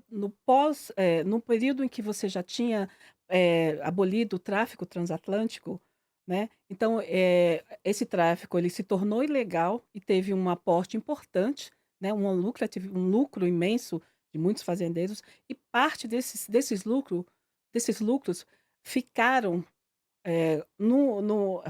no período em que você já tinha abolido o tráfico transatlântico, né? Então, esse tráfico ele se tornou ilegal e teve um aporte importante, né? Um lucro imenso de muitos fazendeiros, e parte desses lucros ficaram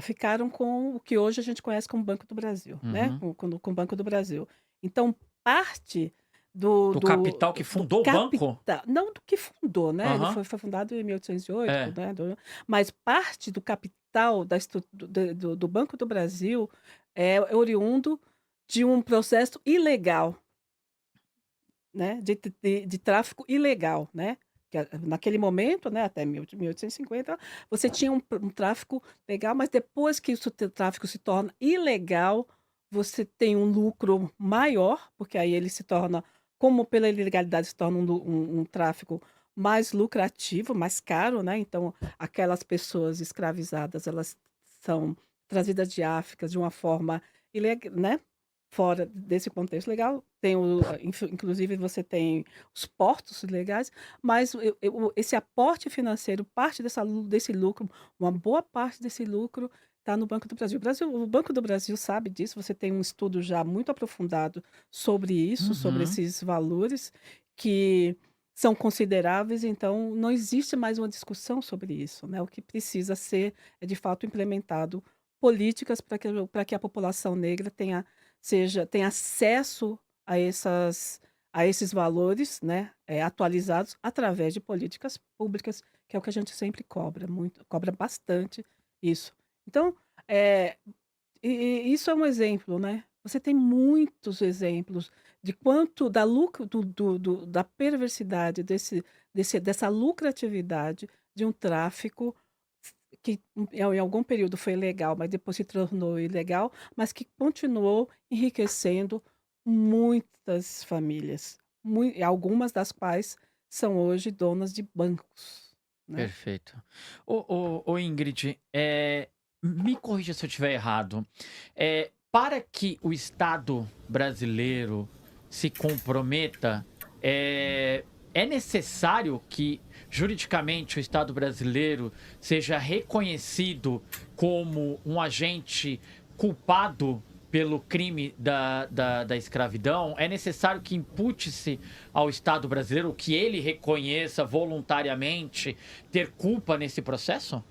ficaram com o que hoje a gente conhece como Banco do Brasil, né? Com o Banco do Brasil. Então, parte Do capital que fundou o banco? não do que fundou, né? Ele Aham. foi fundado em 1808, É. né? Mas parte do capital do Banco do Brasil é oriundo de um processo ilegal, né? De tráfico ilegal, né? Naquele momento, né, até 1850, você tinha um tráfico legal, mas depois que o tráfico se torna ilegal, você tem um lucro maior, porque aí ele se torna, como pela ilegalidade se torna um tráfico mais lucrativo, mais caro, né, então aquelas pessoas escravizadas, elas são trazidas de África de uma forma né, fora desse contexto legal. Tem inclusive você tem os portos legais, mas esse aporte financeiro, parte desse lucro, uma boa parte desse lucro está no Banco do Brasil. O Banco do Brasil sabe disso, você tem um estudo já muito aprofundado sobre isso, sobre Uhum. esses valores que são consideráveis, então não existe mais uma discussão sobre isso, né? O que precisa ser é de fato implementado políticas para que a população negra tenha acesso a esses valores, né, atualizados através de políticas públicas, que é o que a gente sempre cobra bastante isso. Então, eh, isso é um exemplo, né. Você tem muitos exemplos de quanto da lucro da perversidade dessa lucratividade de um tráfico que em algum período foi legal, mas depois se tornou ilegal, mas que continuou enriquecendo muitas famílias, algumas das quais são hoje donas de bancos, né. Perfeito. Ô Ingrid, me corrija se eu estiver errado. Para que o Estado brasileiro se comprometa, é necessário que juridicamente o Estado brasileiro seja reconhecido como um agente culpado pelo crime da escravidão? É necessário que impute-se ao Estado brasileiro, que ele reconheça voluntariamente ter culpa nesse processo?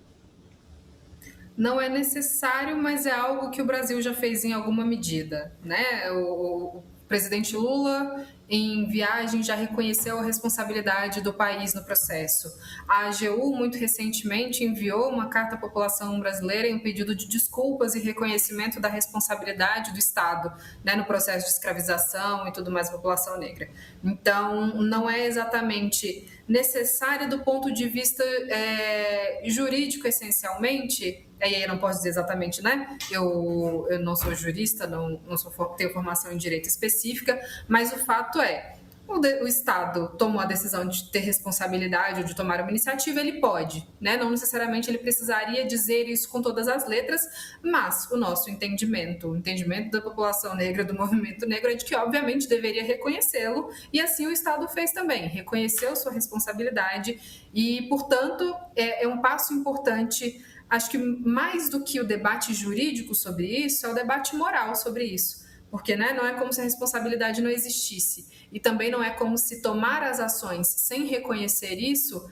Não é necessário, mas é algo que o Brasil já fez em alguma medida, né? O presidente Lula, em viagem, já reconheceu a responsabilidade do país no processo. A AGU, muito recentemente, enviou uma carta à população brasileira em um pedido de desculpas e reconhecimento da responsabilidade do Estado, né, no processo de escravização e tudo mais da população negra. Então, não é exatamente necessário do ponto de vista jurídico, essencialmente. E aí eu não posso dizer exatamente, né? Eu não sou jurista, tenho formação em direito específica, mas o fato é, o Estado tomou a decisão de ter responsabilidade ou de tomar uma iniciativa, ele pode, né? Não necessariamente ele precisaria dizer isso com todas as letras, mas o nosso entendimento, o entendimento da população negra, do movimento negro, é de que obviamente deveria reconhecê-lo, e assim o Estado fez também, reconheceu sua responsabilidade e, portanto, é um passo importante. Acho que mais do que o debate jurídico sobre isso, é o debate moral sobre isso. Porque, né, não é como se a responsabilidade não existisse. E também não é como se tomar as ações sem reconhecer isso,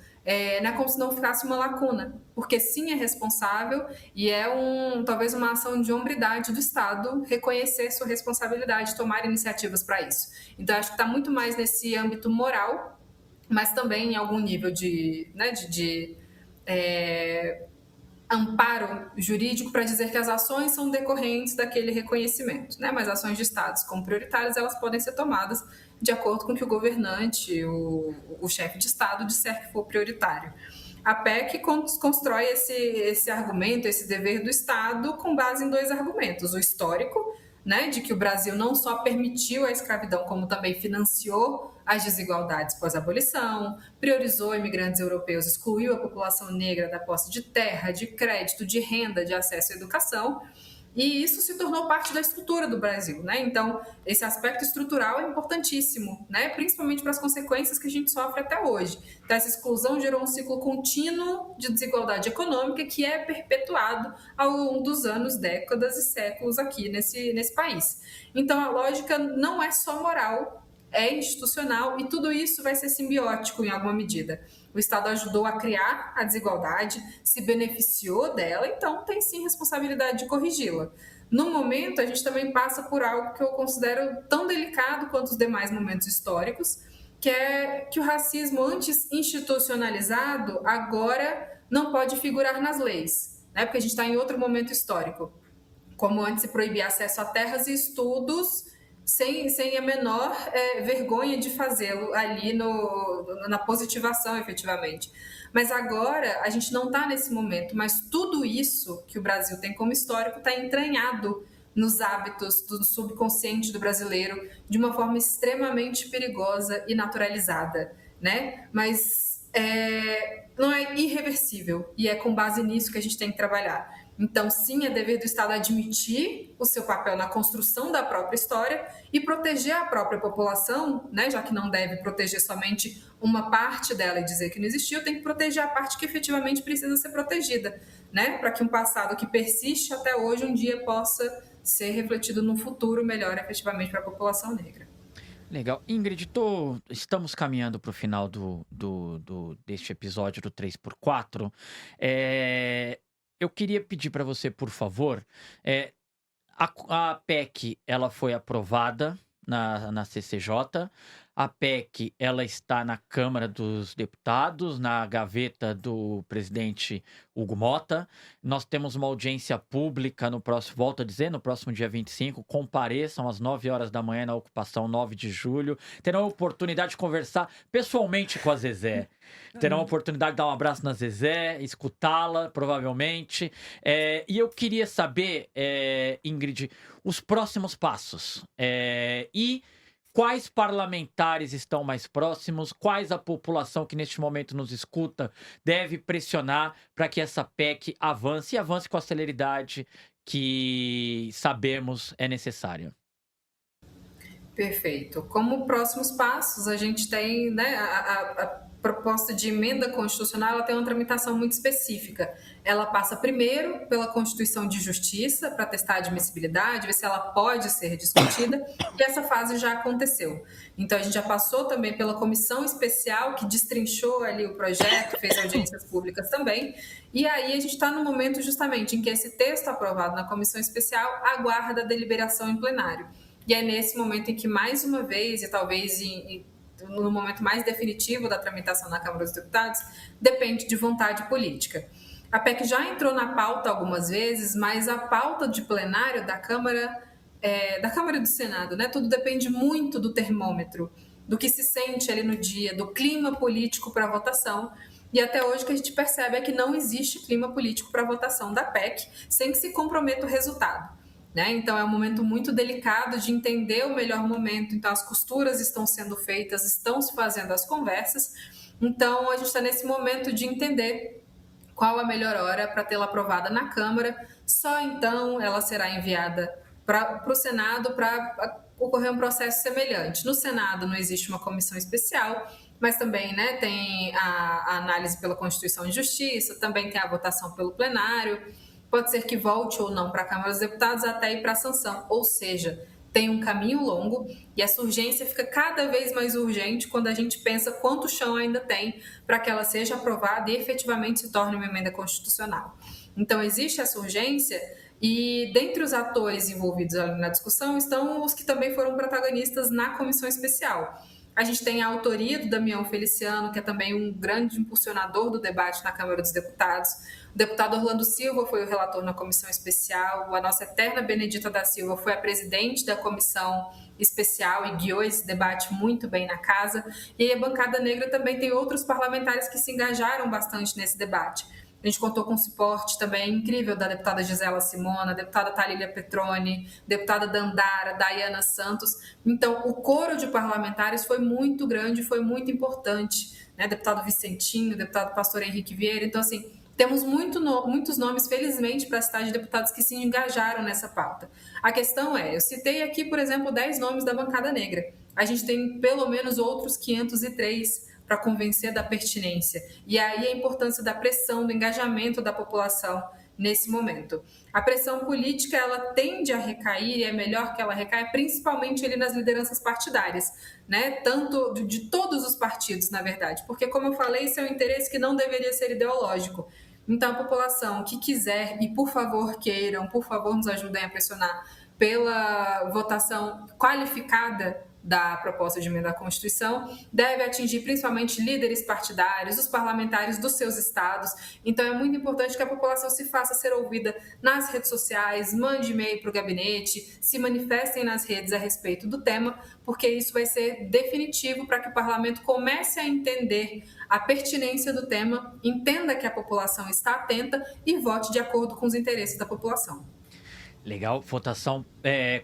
não é como se não ficasse uma lacuna. Porque sim é responsável e é talvez uma ação de hombridade do Estado reconhecer sua responsabilidade e tomar iniciativas para isso. Então, acho que está muito mais nesse âmbito moral, mas também em algum nível de amparo jurídico para dizer que as ações são decorrentes daquele reconhecimento, né? Mas ações de estados como prioritárias, elas podem ser tomadas de acordo com o que o governante, o chefe de estado disser que for prioritário. A PEC constrói esse argumento, esse dever do Estado com base em dois argumentos: o histórico, né, de que o Brasil não só permitiu a escravidão, como também financiou as desigualdades pós-abolição, priorizou imigrantes europeus, excluiu a população negra da posse de terra, de crédito, de renda, de acesso à educação, e isso se tornou parte da estrutura do Brasil, né? Então, esse aspecto estrutural é importantíssimo, né? Principalmente para as consequências que a gente sofre até hoje. Então, essa exclusão gerou um ciclo contínuo de desigualdade econômica que é perpetuado ao longo dos anos, décadas e séculos aqui nesse país. Então, a lógica não é só moral, é institucional, e tudo isso vai ser simbiótico em alguma medida. O Estado ajudou a criar a desigualdade, se beneficiou dela, então tem sim responsabilidade de corrigi-la. No momento, a gente também passa por algo que eu considero tão delicado quanto os demais momentos históricos, que é que o racismo antes institucionalizado agora não pode figurar nas leis, né? Porque a gente está em outro momento histórico. Como antes se proibia acesso a terras e estudos sem a menor vergonha de fazê-lo ali na positivação, efetivamente. Mas agora a gente não está nesse momento, mas tudo isso que o Brasil tem como histórico está entranhado nos hábitos do subconsciente do brasileiro de uma forma extremamente perigosa e naturalizada, né? Mas não é irreversível e é com base nisso que a gente tem que trabalhar. Então, sim, é dever do Estado admitir o seu papel na construção da própria história e proteger a própria população, né? Já que não deve proteger somente uma parte dela e dizer que não existiu, tem que proteger a parte que efetivamente precisa ser protegida, né? Para que um passado que persiste até hoje um dia possa ser refletido no futuro melhor efetivamente para a população negra. Legal. Ingrid, estamos caminhando para o final deste episódio do 3x4. Eu queria pedir para você, por favor, a PEC ela foi aprovada na CCJ. A PEC ela está na Câmara dos Deputados, na gaveta do presidente Hugo Motta. Nós temos uma audiência pública volto a dizer, no próximo dia 25. Compareçam às 9 horas da manhã na ocupação 9 de julho. Terão a oportunidade de conversar pessoalmente com a Zezé. Terão a oportunidade de dar um abraço na Zezé, escutá-la, provavelmente. E eu queria saber, Ingrid, os próximos passos. E quais parlamentares estão mais próximos? Quais a população que neste momento nos escuta deve pressionar para que essa PEC avance e avance com a celeridade que sabemos é necessária? Perfeito. Como próximos passos, a gente tem, né, a proposta de emenda constitucional, ela tem uma tramitação muito específica. Ela passa primeiro pela Constituição de Justiça, para testar a admissibilidade, ver se ela pode ser discutida, e essa fase já aconteceu. Então, a gente já passou também pela comissão especial, que destrinchou ali o projeto, fez audiências públicas também, e aí a gente está no momento justamente em que esse texto aprovado na comissão especial aguarda a deliberação em plenário. E é nesse momento em que, mais uma vez, e talvez no momento mais definitivo da tramitação na Câmara dos Deputados, depende de vontade política. A PEC já entrou na pauta algumas vezes, mas a pauta de plenário da Câmara e do Senado, né? Tudo depende muito do termômetro, do que se sente ali no dia, do clima político para a votação. E até hoje o que a gente percebe é que não existe clima político para a votação da PEC sem que se comprometa o resultado. Né? Então, é um momento muito delicado de entender o melhor momento. Então, as costuras estão sendo feitas, estão se fazendo as conversas. Então, a gente está nesse momento de entender qual a melhor hora para tê-la aprovada na Câmara. Só então ela será enviada para o Senado para ocorrer um processo semelhante. No Senado não existe uma comissão especial, mas também, né, tem a análise pela Constituição e Justiça, também tem a votação pelo plenário. Pode ser que volte ou não para a Câmara dos Deputados até ir para a sanção. Ou seja, tem um caminho longo e essa urgência fica cada vez mais urgente quando a gente pensa quanto chão ainda tem para que ela seja aprovada e efetivamente se torne uma emenda constitucional. Então, existe essa urgência e dentre os atores envolvidos na discussão estão os que também foram protagonistas na comissão especial. A gente tem a autoria do Damião Feliciano, que é também um grande impulsionador do debate na Câmara dos Deputados. O deputado Orlando Silva foi o relator na comissão especial. A nossa eterna Benedita da Silva foi a presidente da comissão especial e guiou esse debate muito bem na casa. E a bancada negra também tem outros parlamentares que se engajaram bastante nesse debate. A gente contou com o suporte também incrível da deputada Gisela Simona, deputada Thalília Petroni, deputada Dandara, Dayana Santos. Então, o coro de parlamentares foi muito grande, foi muito importante. Né? Deputado Vicentinho, deputado Pastor Henrique Vieira. Então, assim, temos muitos nomes, felizmente, para citar, de deputados que se engajaram nessa pauta. A questão eu citei aqui, por exemplo, 10 nomes da bancada negra. A gente tem pelo menos outros 503 para convencer da pertinência. E aí a importância da pressão, do engajamento da população nesse momento. A pressão política, ela tende a recair, e é melhor que ela recaia, principalmente ali nas lideranças partidárias, né? Tanto de todos os partidos, na verdade, porque, como eu falei, isso é um interesse que não deveria ser ideológico. Então, a população que quiser, e por favor queiram, por favor nos ajudem a pressionar pela votação qualificada da proposta de emenda à Constituição, deve atingir principalmente líderes partidários, os parlamentares dos seus estados. Então, é muito importante que a população se faça ser ouvida nas redes sociais, mande e-mail para o gabinete, se manifestem nas redes a respeito do tema, porque isso vai ser definitivo para que o parlamento comece a entender a pertinência do tema, entenda que a população está atenta e vote de acordo com os interesses da população. Legal, votação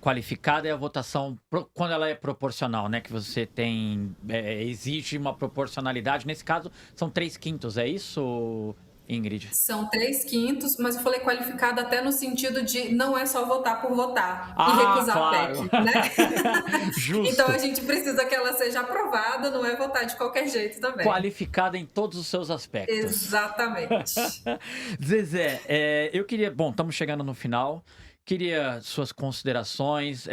qualificada é a votação quando ela é proporcional, né? Que você tem, exige uma proporcionalidade. Nesse caso, são 3/5, é isso, Ingrid? São 3/5, mas eu falei qualificada até no sentido de não é só votar por votar e Ah, recusar a claro. PEC, né? Então Justo. a gente precisa que ela seja aprovada, não é votar de qualquer jeito também. Qualificada em todos os seus aspectos. Exatamente. Zezé, eu queria. Bom, estamos chegando no final. Queria suas considerações.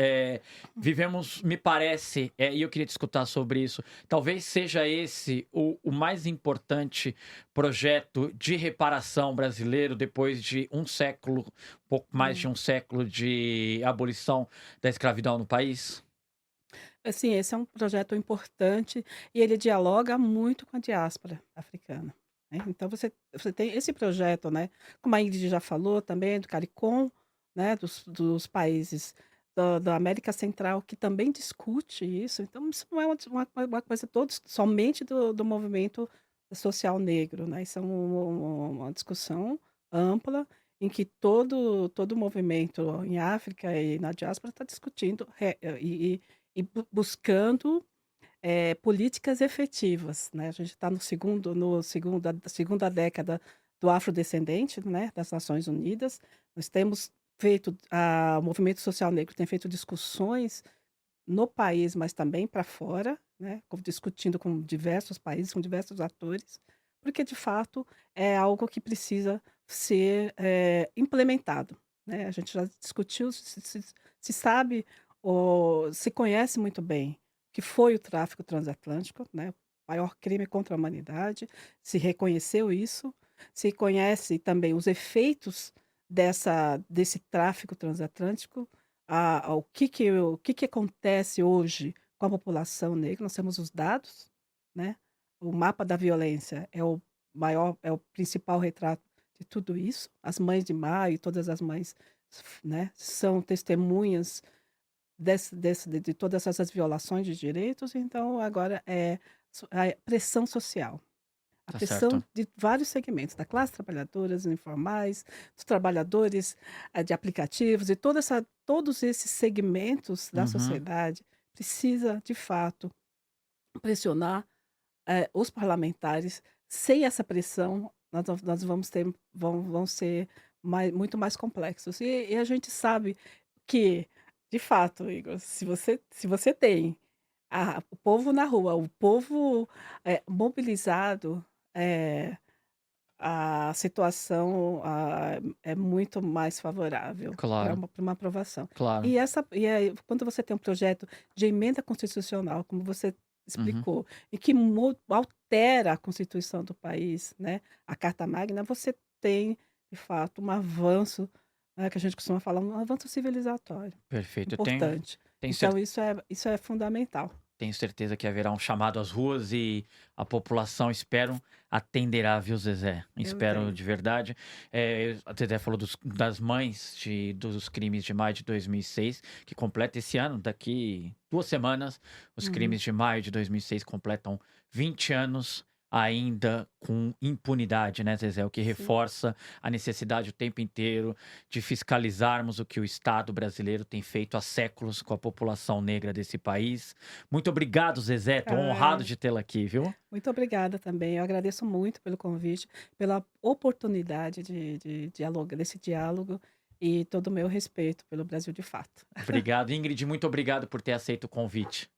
Vivemos, me parece, e eu queria te escutar sobre isso. Talvez seja esse o mais importante projeto de reparação brasileiro depois de um século, pouco mais de um século de abolição da escravidão no país. Assim, esse é um projeto importante e ele dialoga muito com a diáspora africana, né. Então você tem esse projeto, né, como a Ingrid já falou também, do CARICOM, né, dos países da América Central, que também discute isso. Então isso não é uma coisa todos somente do movimento social negro, né, isso é uma discussão ampla, em que todo movimento em África e na diáspora está discutindo e buscando, políticas efetivas, né. A gente está no segunda década do afrodescendente, né, das Nações Unidas. Nós temos feito o movimento social negro tem feito discussões no país, mas também para fora, né, discutindo com diversos países, com diversos atores, porque de fato é algo que precisa ser, implementado, né. A gente já discutiu, se sabe, ou se conhece muito bem o que foi o tráfico transatlântico, né, o maior crime contra a humanidade, se reconheceu isso, se conhece também os efeitos desse tráfico transatlântico, o que acontece hoje com a população negra. Nós temos os dados, né, o mapa da violência é o principal retrato de tudo isso. As mães de Maio, todas as mães, né, são testemunhas de todas essas violações de direitos. Então agora é a pressão social. A Tá pressão certo. de vários segmentos, da classe trabalhadora, dos informais, dos trabalhadores, de aplicativos, e todos esses segmentos da Uhum. sociedade precisa, de fato, pressionar, os parlamentares. Sem essa pressão, nós vão ser muito mais complexos. E a gente sabe que, de fato, Igor, se você tem o povo na rua, o povo, mobilizado, eh, a situação, é muito mais favorável para Claro, uma aprovação. claro. E aí, quando você tem um projeto de emenda constitucional, como você Uhum. explicou, e que altera a Constituição do país, né, a Carta Magna, você tem, de fato, um avanço, né, que a gente costuma falar, um avanço civilizatório, Perfeito. importante. Tenho Então isso é fundamental. Tenho certeza que haverá um chamado às ruas e a população, espero, atenderá, viu, Zezé? Eu Espero tenho. de verdade. A Zezé falou das mães dos crimes de maio de 2006, que completa esse ano, daqui 2 semanas. Os Uhum. crimes de maio de 2006 completam 20 anos, ainda com impunidade, né, Zezé? O que Sim. reforça a necessidade o tempo inteiro de fiscalizarmos o que o Estado brasileiro tem feito há séculos com a população negra desse país. Muito obrigado, Zezé. Tô honrado Ai, de tê-la aqui, viu? muito obrigada também. Eu agradeço muito pelo convite, pela oportunidade de dialogar, desse diálogo, e todo o meu respeito pelo Brasil de fato. Obrigado. Ingrid, muito obrigado por ter aceito o convite.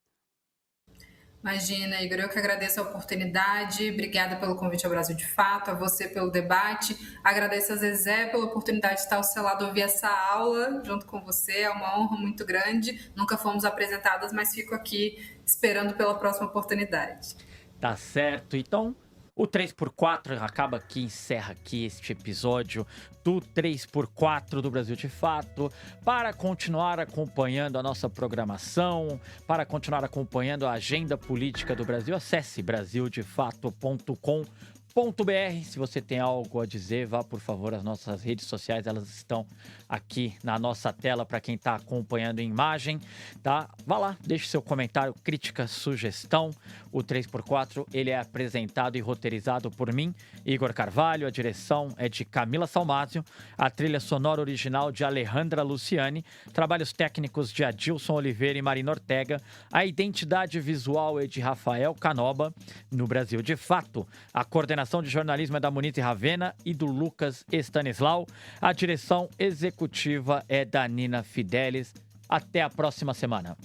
Imagina, Igor, eu que agradeço a oportunidade. Obrigada pelo convite ao Brasil de Fato, a você pelo debate. Agradeço a Zezé pela oportunidade de estar ao seu lado, ouvir essa aula junto com você. É uma honra muito grande. Nunca fomos apresentadas, mas fico aqui esperando pela próxima oportunidade. Tá certo. Então, o 3x4 acaba aqui, encerra aqui este episódio do 3x4 do Brasil de Fato. Para continuar acompanhando a nossa programação, para continuar acompanhando a agenda política do Brasil, acesse brasildefato.com.br. Se você tem algo a dizer, vá, por favor, às nossas redes sociais. Elas estão aqui na nossa tela para quem está acompanhando em imagem, tá? Vá lá, deixe seu comentário, crítica, sugestão. O 3x4, ele é apresentado e roteirizado por mim, Igor Carvalho. A direção é de Camila Salmásio. A trilha sonora original de Alejandra Luciani. Trabalhos técnicos de Adilson Oliveira e Marina Ortega. A identidade visual é de Rafael Canoba. No Brasil de Fato, a coordenação de jornalismo é da Monique Ravena e do Lucas Stanislau. A direção executiva é da Nina Fidelis. Até a próxima semana.